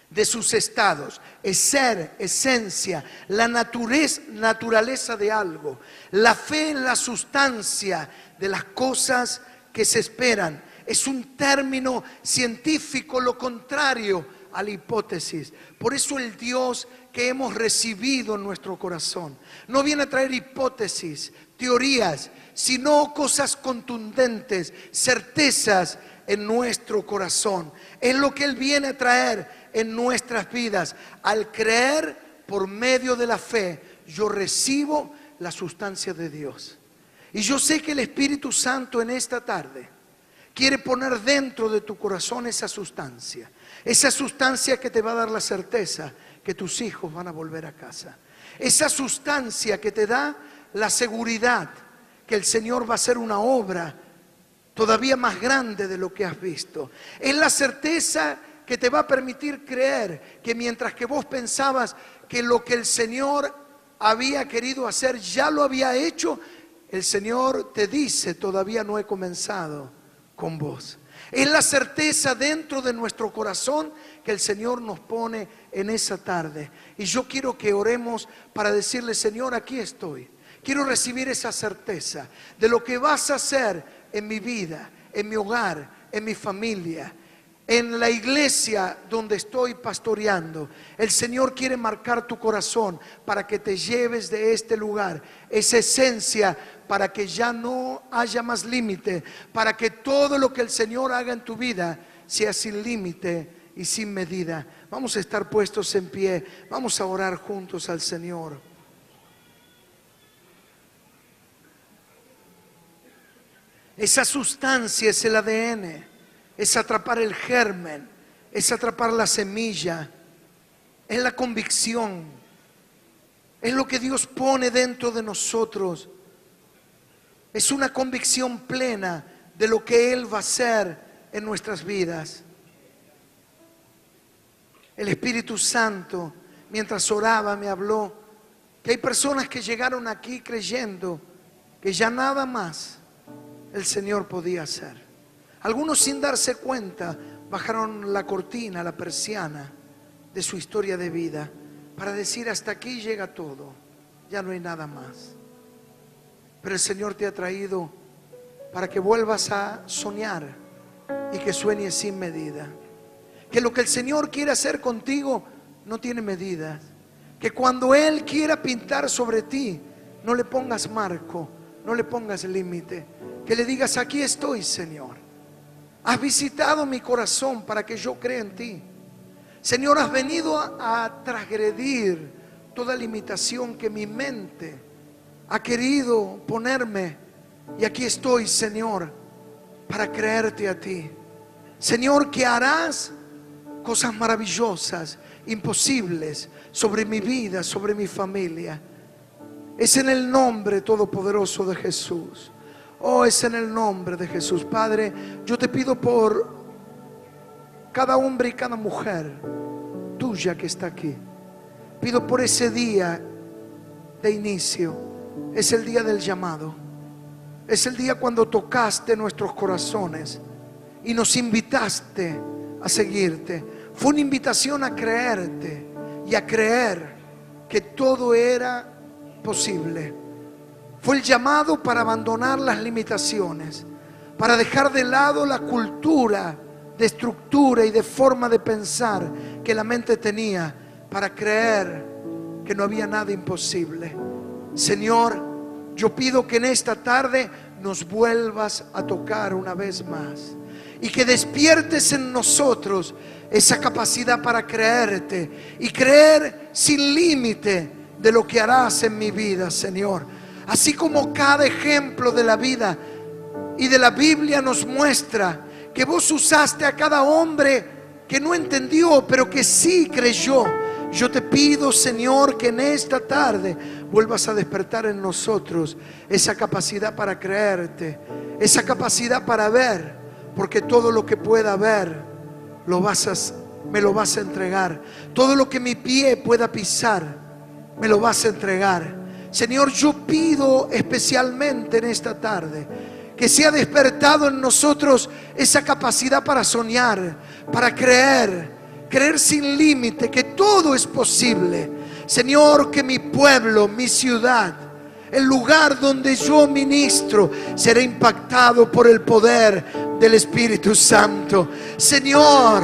de sus estados. Es ser, esencia, la naturaleza de algo. La fe es la sustancia de las cosas que se esperan. Es un término científico, lo contrario a la hipótesis. Por eso el Dios que hemos recibido en nuestro corazón no viene a traer hipótesis, teorías, sino cosas contundentes, certezas en nuestro corazón. Es lo que Él viene a traer en nuestras vidas. Al creer por medio de la fe, yo recibo la sustancia de Dios. Y yo sé que el Espíritu Santo en esta tarde quiere poner dentro de tu corazón esa sustancia que te va a dar la certeza que tus hijos van a volver a casa. Esa sustancia que te da la seguridad que el Señor va a hacer una obra todavía más grande de lo que has visto. Es la certeza que te va a permitir creer que mientras que vos pensabas que lo que el Señor había querido hacer ya lo había hecho, el Señor te dice: todavía no he comenzado con vos. Es la certeza dentro de nuestro corazón que el Señor nos pone en esa tarde. Y yo quiero que oremos para decirle: Señor, aquí estoy. Quiero recibir esa certeza de lo que vas a hacer en mi vida, en mi hogar, en mi familia, en la iglesia donde estoy pastoreando. El Señor quiere marcar tu corazón para que te lleves de este lugar esa esencia, para que ya no haya más límite, para que todo lo que el Señor haga en tu vida sea sin límite y sin medida. Vamos a estar puestos en pie, vamos a orar juntos al Señor. Esa sustancia es el ADN, es atrapar el germen, es atrapar la semilla, es la convicción, es lo que Dios pone dentro de nosotros. Es una convicción plena de lo que Él va a hacer en nuestras vidas. El Espíritu Santo, mientras oraba, me habló que hay personas que llegaron aquí creyendo que ya nada más el Señor podía hacer. Algunos, sin darse cuenta, bajaron la cortina, la persiana de su historia de vida para decir: hasta aquí llega todo, ya no hay nada más. Pero el Señor te ha traído para que vuelvas a soñar y que sueñes sin medida. Que lo que el Señor quiere hacer contigo no tiene medidas. Que cuando Él quiera pintar sobre ti, no le pongas marco, no le pongas límite. Que le digas: aquí estoy, Señor. Has visitado mi corazón para que yo crea en ti. Señor, has venido a transgredir toda limitación que mi mente ha querido ponerme. Y aquí estoy, Señor, para creerte a ti. Señor, que harás cosas maravillosas, imposibles, sobre mi vida, sobre mi familia. Es en el nombre todopoderoso de Jesús. Oh, es en el nombre de Jesús. Padre, yo te pido por cada hombre y cada mujer tuya que está aquí. Pido por ese día de inicio. Es el día del llamado. Es el día cuando tocaste nuestros corazones y nos invitaste a seguirte. Fue una invitación a creerte y a creer que todo era posible. Fue el llamado para abandonar las limitaciones, para dejar de lado la cultura de estructura y de forma de pensar que la mente tenía, para creer que no había nada imposible. Señor, yo pido que en esta tarde nos vuelvas a tocar una vez más y que despiertes en nosotros esa capacidad para creerte y creer sin límite de lo que harás en mi vida, Señor. Así como cada ejemplo de la vida y de la Biblia nos muestra que vos usaste a cada hombre que no entendió, pero que sí creyó. Yo te pido, Señor, que en esta tarde vuelvas a despertar en nosotros esa capacidad para creerte, esa capacidad para ver, porque todo lo que pueda ver me lo vas a entregar. Todo lo que mi pie pueda pisar, me lo vas a entregar. Señor, yo pido especialmente en esta tarde que sea despertado en nosotros esa capacidad para soñar, para creer sin límite, que todo es posible. Señor, que mi pueblo, mi ciudad, el lugar donde yo ministro, será impactado por el poder del Espíritu Santo. Señor,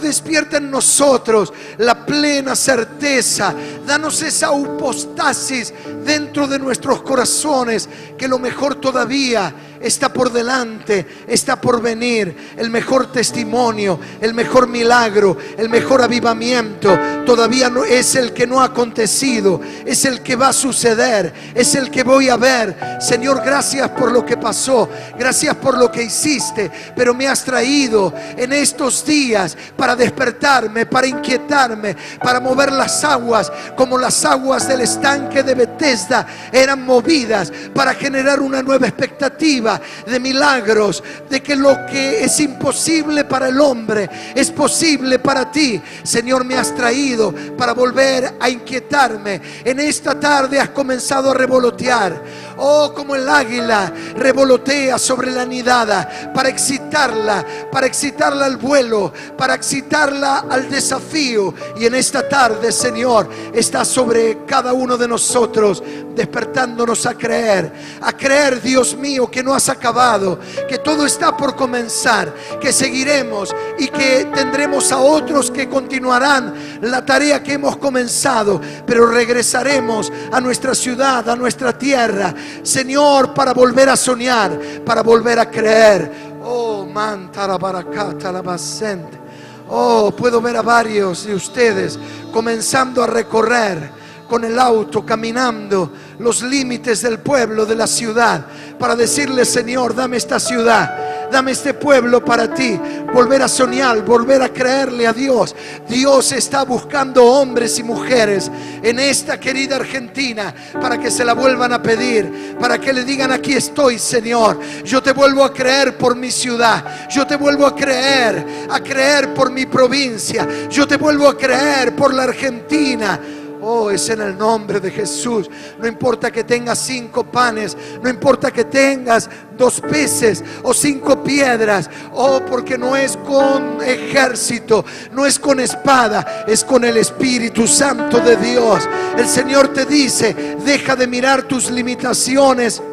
despierta en nosotros la plena certeza. Danos esa apostasis dentro de nuestros corazones, que lo mejor todavía está por delante, está por venir. El mejor testimonio, el mejor milagro, el mejor avivamiento todavía no es el que no ha acontecido, es el que va a suceder, es el que voy a ver. Señor, gracias por lo que pasó, gracias por lo que hiciste, pero me has traído en estos días para despertarme, para inquietarme, para mover las aguas como las aguas del estanque de Bethesda eran movidas, para generar una nueva expectativa de milagros, de que lo que es imposible para el hombre es posible para ti. Señor, me has traído para volver a inquietarme. En esta tarde has comenzado a revolotear, oh, como el águila revolotea sobre la nidada, para excitarla al vuelo, para excitarla al desafío. Y en esta tarde, Señor, está sobre cada uno de nosotros, despertándonos a creer, Dios mío, que no has acabado, que todo está por comenzar, que seguiremos y que tendremos a otros que continuarán la tarea que hemos comenzado, pero regresaremos a nuestra ciudad, a nuestra tierra, Señor, para volver a soñar, para volver a creer. Oh, mantara barakata la basente. Oh, puedo ver a varios de ustedes comenzando a recorrer con el auto, caminando los límites del pueblo, de la ciudad, para decirle: Señor, dame esta ciudad, dame este pueblo para ti. Volver a soñar, volver a creerle a Dios. Dios está buscando hombres y mujeres en esta querida Argentina, para que se la vuelvan a pedir, para que le digan: aquí estoy, Señor, yo te vuelvo a creer por mi ciudad, yo te vuelvo a creer por mi provincia, yo te vuelvo a creer por la Argentina. Oh, es en el nombre de Jesús. No importa que tengas 5 panes, no importa que tengas 2 peces o 5 piedras. Oh, porque no es con ejército, no es con espada, es con el Espíritu Santo de Dios. El Señor te dice: deja de mirar tus limitaciones,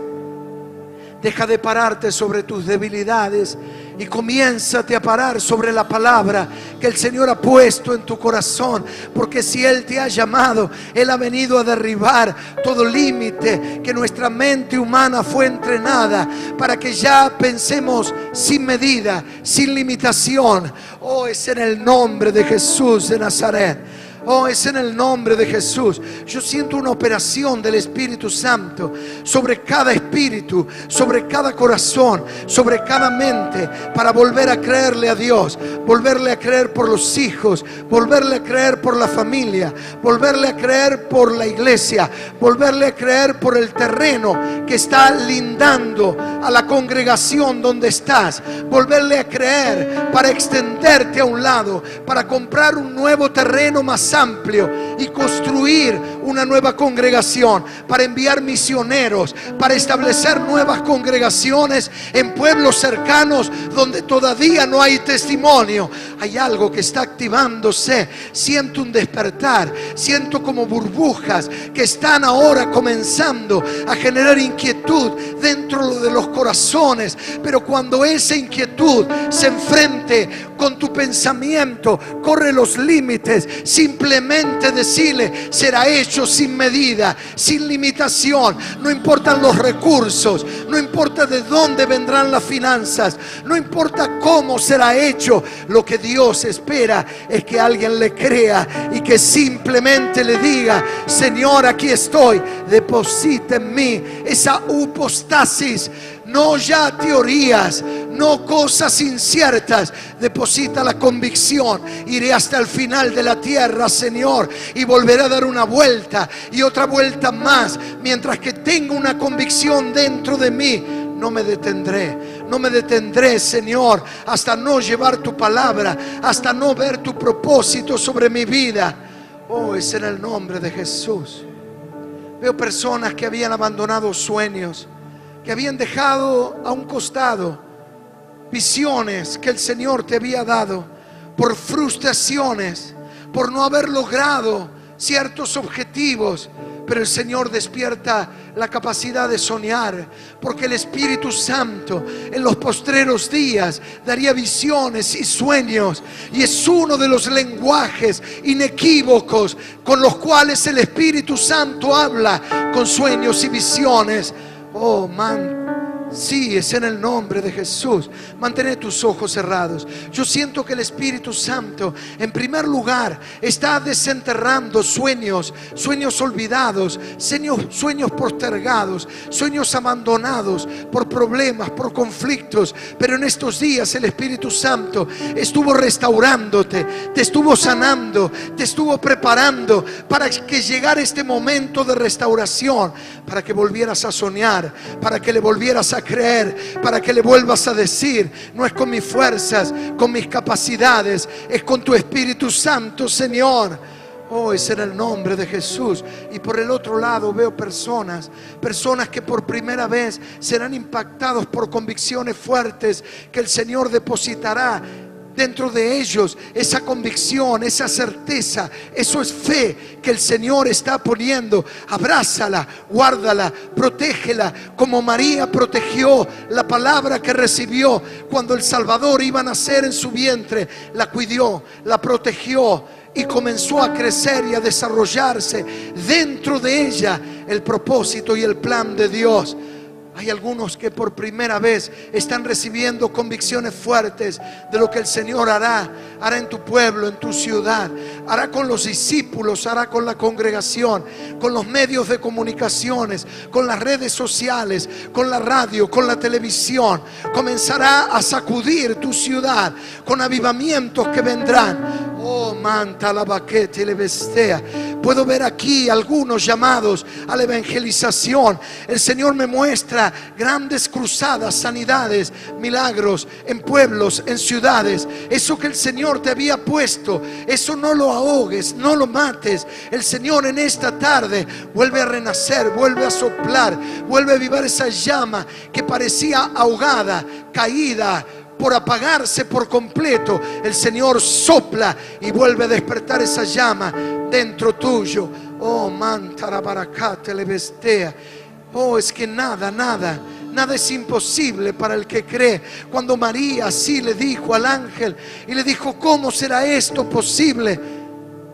deja de pararte sobre tus debilidades y comiénzate a parar sobre la palabra que el Señor ha puesto en tu corazón. Porque si Él te ha llamado, Él ha venido a derribar todo límite que nuestra mente humana fue entrenada para que ya pensemos sin medida, sin limitación. Oh, es en el nombre de Jesús de Nazaret. Oh, es en el nombre de Jesús. Yo siento una operación del Espíritu Santo sobre cada espíritu, sobre cada corazón, sobre cada mente, para volver a creerle a Dios, volverle a creer por los hijos, volverle a creer por la familia, volverle a creer por la iglesia, volverle a creer por el terreno que está lindando a la congregación donde estás, volverle a creer para extenderte a un lado, para comprar un nuevo terreno más amplio y construir una nueva congregación, para enviar misioneros, para establecer nuevas congregaciones en pueblos cercanos donde todavía no hay testimonio. Hay algo que está activándose. Siento un despertar, siento como burbujas que están ahora comenzando a generar inquietud dentro de los corazones, pero cuando esa inquietud se enfrente con tu pensamiento, corre los límites. Simplemente decirle: será hecho sin medida, sin limitación. No importan los recursos, no importa de dónde vendrán las finanzas, no importa cómo será hecho. Lo que Dios espera es que alguien le crea y que simplemente le diga: Señor, aquí estoy, deposita en mí esa hipostasis. No ya teorías, no cosas inciertas. Deposita la convicción. Iré hasta el final de la tierra, Señor, y volveré a dar una vuelta y otra vuelta más. Mientras que tenga una convicción dentro de mí, no me detendré, Señor, hasta no llevar tu palabra, hasta no ver tu propósito sobre mi vida. Oh, es en el nombre de Jesús. Veo personas que habían abandonado sueños, que habían dejado a un costado visiones que el Señor te había dado por frustraciones, por no haber logrado ciertos objetivos. Pero el Señor despierta la capacidad de soñar, porque el Espíritu Santo en los postreros días daría visiones y sueños, y es uno de los lenguajes inequívocos con los cuales el Espíritu Santo habla, con sueños y visiones. Oh, sí, es en el nombre de Jesús. Mantén tus ojos cerrados. Yo siento que el Espíritu Santo, en primer lugar, está desenterrando sueños olvidados, sueños postergados, sueños abandonados por problemas, por conflictos. Pero en estos días el Espíritu Santo estuvo restaurándote, te estuvo sanando, te estuvo preparando para que llegara este momento de restauración, para que volvieras a soñar, para que le volvieras a creer, para que le vuelvas a decir: no es con mis fuerzas, con mis capacidades, es con tu Espíritu Santo, Señor. Oh, es en el nombre de Jesús. Y por el otro lado veo personas que por primera vez serán impactados por convicciones fuertes que el Señor depositará dentro de ellos. Esa convicción, esa certeza, eso es fe que el Señor está poniendo. Abrázala, guárdala, protégela, como María protegió la palabra que recibió cuando el Salvador iba a nacer en su vientre. La cuidó, la protegió y comenzó a crecer y a desarrollarse dentro de ella el propósito y el plan de Dios. Hay algunos que por primera vez están recibiendo convicciones fuertes de lo que el Señor hará en tu pueblo, en tu ciudad, hará con los discípulos, hará con la congregación, con los medios de comunicaciones, con las redes sociales, con la radio, con la televisión. Comenzará a sacudir tu ciudad con avivamientos que vendrán. Oh, manta la baquete y le vestea. Puedo ver aquí algunos llamados a la evangelización. El Señor me muestra grandes cruzadas, sanidades, milagros en pueblos, en ciudades. Eso que el Señor te había puesto, eso no lo ahogues, no lo mates. El Señor en esta tarde vuelve a renacer, vuelve a soplar, vuelve a avivar esa llama que parecía ahogada, caída, por apagarse por completo. El Señor sopla y vuelve a despertar esa llama dentro tuyo. Oh, mantara baracate le vestea. Oh, es que nada es imposible para el que cree. Cuando María así le dijo al ángel y le dijo: ¿cómo será esto posible?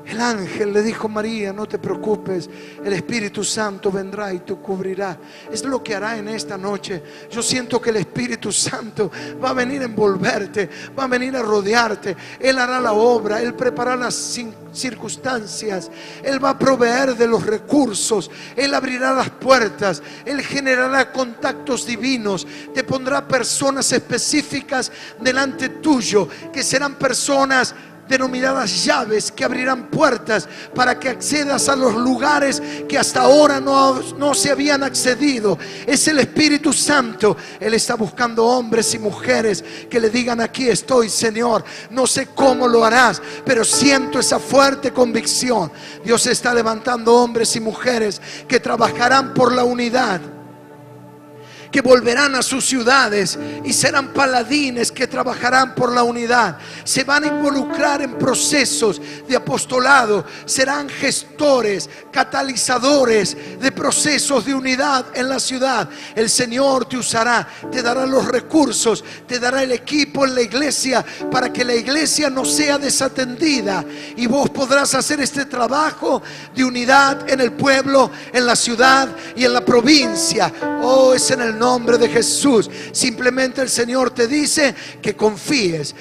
El ángel le dijo a María: no te preocupes, el Espíritu Santo vendrá y te cubrirá. Es lo que hará en esta noche. Yo siento que el Espíritu Santo va a venir a envolverte, va a venir a rodearte. Él hará la obra, Él preparará las circunstancias, Él va a proveer de los recursos, Él abrirá las puertas, Él generará contactos divinos, te pondrá personas específicas delante tuyo, que serán personas denominadas llaves, que abrirán puertas para que accedas a los lugares que hasta ahora no se habían accedido. Es el Espíritu Santo. Él está buscando hombres y mujeres que le digan: aquí estoy, Señor. No sé cómo lo harás, pero siento esa fuerte convicción. Dios está levantando hombres y mujeres que trabajarán por la unidad, que volverán a sus ciudades y serán paladines que trabajarán por la unidad. Se van a involucrar en procesos de apostolado, serán gestores, catalizadores de procesos de unidad en la ciudad. El Señor te usará, te dará los recursos, te dará el equipo en la iglesia para que la iglesia no sea desatendida, y vos podrás hacer este trabajo de unidad en el pueblo, en la ciudad y en la provincia. Oh, es en el nombre de Jesús. Simplemente el Señor te dice que confíes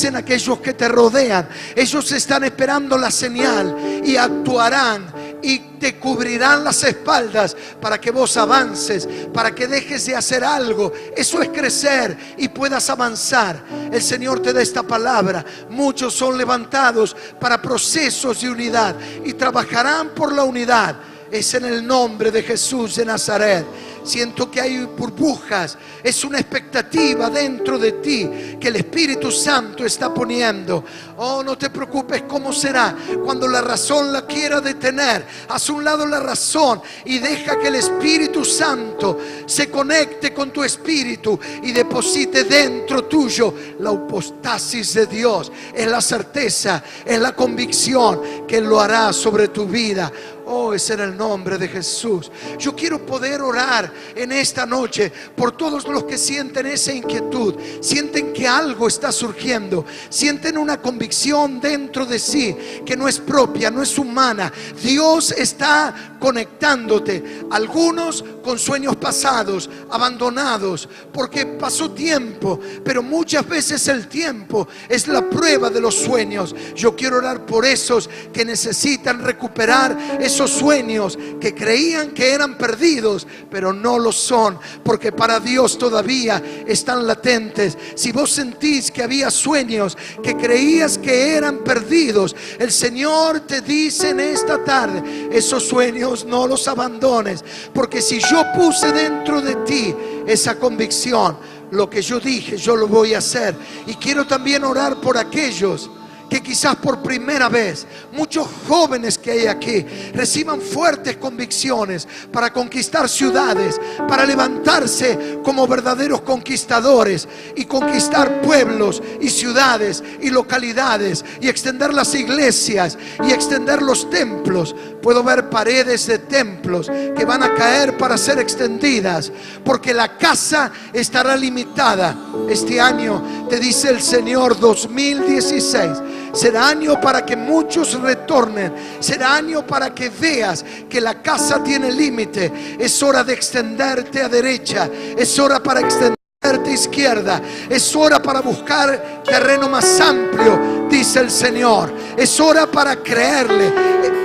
en aquellos que te rodean. Ellos están esperando la señal y actuarán y te cubrirán las espaldas para que vos avances, para que dejes de hacer algo. Eso es crecer y puedas avanzar. El Señor te da esta palabra. Muchos son levantados para procesos de unidad y trabajarán por la unidad. Es en el nombre de Jesús de Nazaret. Siento que hay burbujas, es una expectativa dentro de ti que el Espíritu Santo está poniendo. Oh, no te preocupes cómo será cuando la razón la quiera detener. Haz a un lado la razón y deja que el Espíritu Santo se conecte con tu espíritu y deposite dentro tuyo la hipostasis de Dios. Es la certeza, es la convicción que Él lo hará sobre tu vida. Oh, es en el nombre de Jesús. Yo quiero poder orar en esta noche por todos los que sienten esa inquietud, sienten que algo está surgiendo, sienten una convicción dentro de sí que no es propia, no es humana. Dios está conectándote, algunos con sueños pasados, abandonados, porque pasó tiempo, pero muchas veces el tiempo es la prueba de los sueños. Yo quiero orar por esos que necesitan recuperar esos sueños que creían que eran perdidos, pero no lo son, porque para Dios todavía están latentes. Si vos sentís que había sueños que creías que eran perdidos, el Señor te dice en esta tarde: esos sueños no los abandones, porque si yo puse dentro de ti esa convicción, lo que yo dije, yo lo voy a hacer. Y quiero también orar por aquellos que quizás por primera vez, muchos jóvenes que hay aquí, reciban fuertes convicciones para conquistar ciudades, para levantarse como verdaderos conquistadores y conquistar pueblos y ciudades y localidades y extender las iglesias y extender los templos. Puedo ver paredes de templos que van a caer para ser extendidas, porque la casa estará limitada. Este año, te dice el Señor, 2016, será año para que muchos retornen. Será año para que veas que la casa tiene límite. Es hora de extenderte a derecha. Es hora para extenderte a izquierda. Es hora para buscar terreno más amplio, dice el Señor. Es hora para creerle.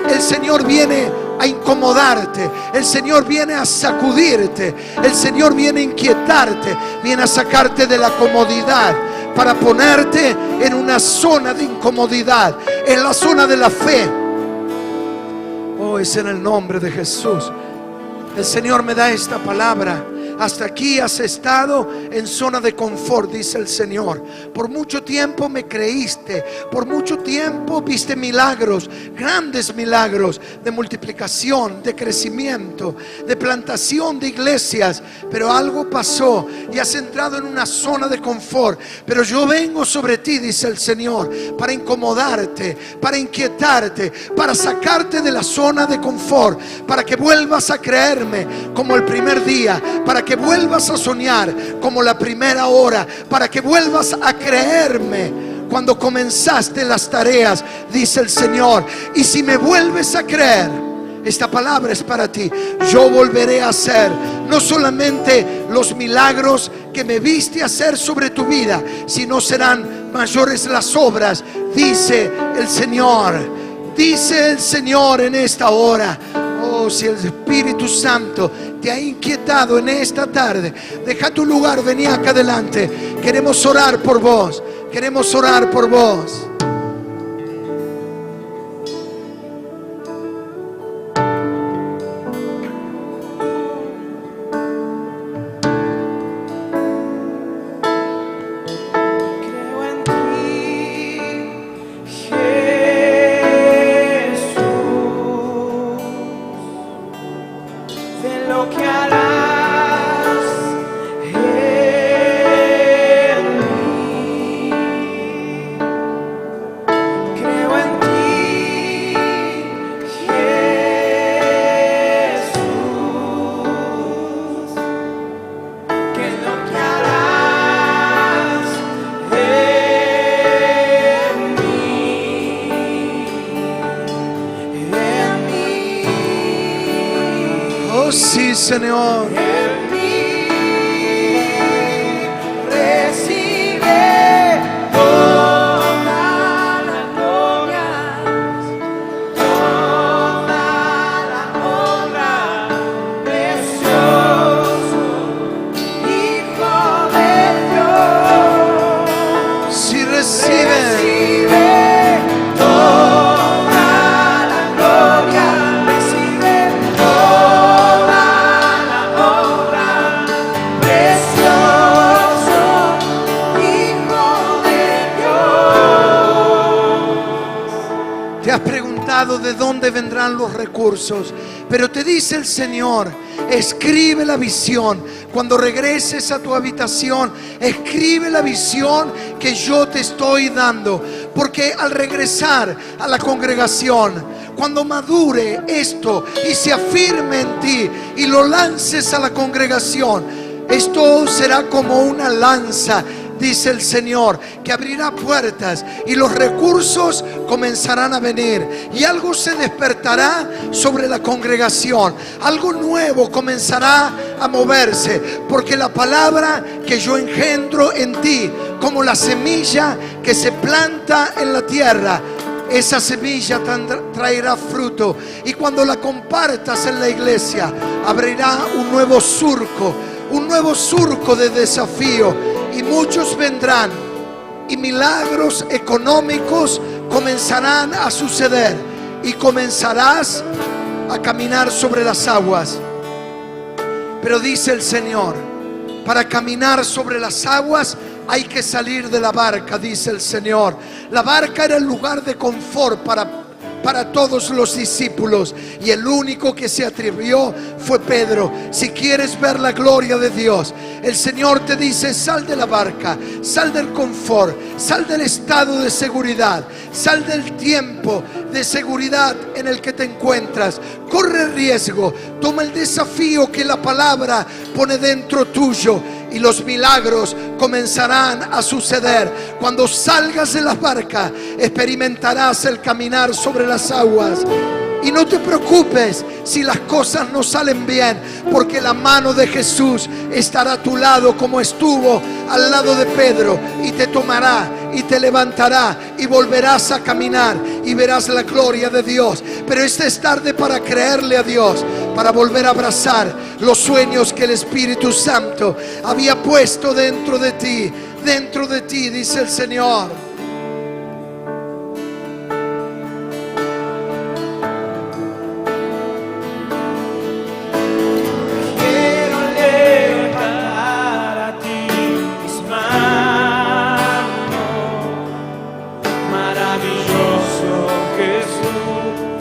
El Señor viene a incomodarte. El Señor viene a sacudirte. El Señor viene a inquietarte. Viene a sacarte de la comodidad para ponerte en una zona de incomodidad, en la zona de la fe. Oh, es en el nombre de Jesús. El Señor me da esta palabra. Hasta aquí has estado en zona de confort, dice el Señor. Por mucho tiempo me creíste, por mucho tiempo viste milagros, grandes milagros de multiplicación, de crecimiento, de plantación de iglesias, pero algo pasó y has entrado en una zona de confort. Pero yo vengo sobre ti, dice el Señor, para incomodarte, para inquietarte, para sacarte de la zona de confort, para que vuelvas a creerme como el primer día, para que vuelvas a soñar como la primera hora, para que vuelvas a creerme cuando comenzaste las tareas, dice el Señor. Y si me vuelves a creer, esta palabra es para ti. Yo volveré a hacer no solamente los milagros que me viste hacer sobre tu vida, sino serán mayores las obras, dice el Señor. Dice el Señor en esta hora. Oh, si el Espíritu Santo te ha inquietado en esta tarde, deja tu lugar, vení acá adelante. Queremos orar por vos. Queremos orar por vos. Sí, Señor. En mí recibe toda la gloria, toda la honra, precioso Hijo de Dios. Si recibe toda la gloria, recibe toda la honra, precioso Hijo de Dios. te has preguntado de dónde vendrán los recursos, pero te dice el Señor, escribe la visión. Cuando regreses a tu habitación, escribe la visión que yo te estoy dando, porque al regresar a la congregación, cuando madure esto y se afirme en ti y lo lances a la congregación, esto será como una lanza, dice el Señor, que abrirá puertas y los recursos comenzarán a venir y algo se despertará sobre la congregación, algo nuevo comenzará a moverse, porque la palabra que yo engendro en ti, como la semilla que se planta en la tierra, esa semilla traerá fruto, y cuando la compartas en la iglesia, abrirá un nuevo surco de desafío, y muchos vendrán y milagros económicos comenzarán a suceder y comenzarás a caminar sobre las aguas. Pero dice el Señor, para caminar sobre las aguas hay que salir de la barca, dice el Señor. La barca era el lugar de confort para todos los discípulos, y el único que se atrevió fue Pedro. Si quieres ver la gloria de Dios, el Señor te dice: sal de la barca, sal del confort, sal del estado de seguridad, sal del tiempo de seguridad en el que te encuentras. Corre riesgo, toma el desafío que la palabra pone dentro tuyo, y los milagros comenzarán a suceder. Cuando salgas de la barca, experimentarás el caminar sobre las aguas. Y no te preocupes si las cosas no salen bien, porque la mano de Jesús estará a tu lado como estuvo al lado de Pedro, y te tomará y te levantará y volverás a caminar y verás la gloria de Dios. Pero esta es tarde para creerle a Dios, para volver a abrazar los sueños que el Espíritu Santo había puesto dentro de ti, dice el Señor. Maravilloso Jesús.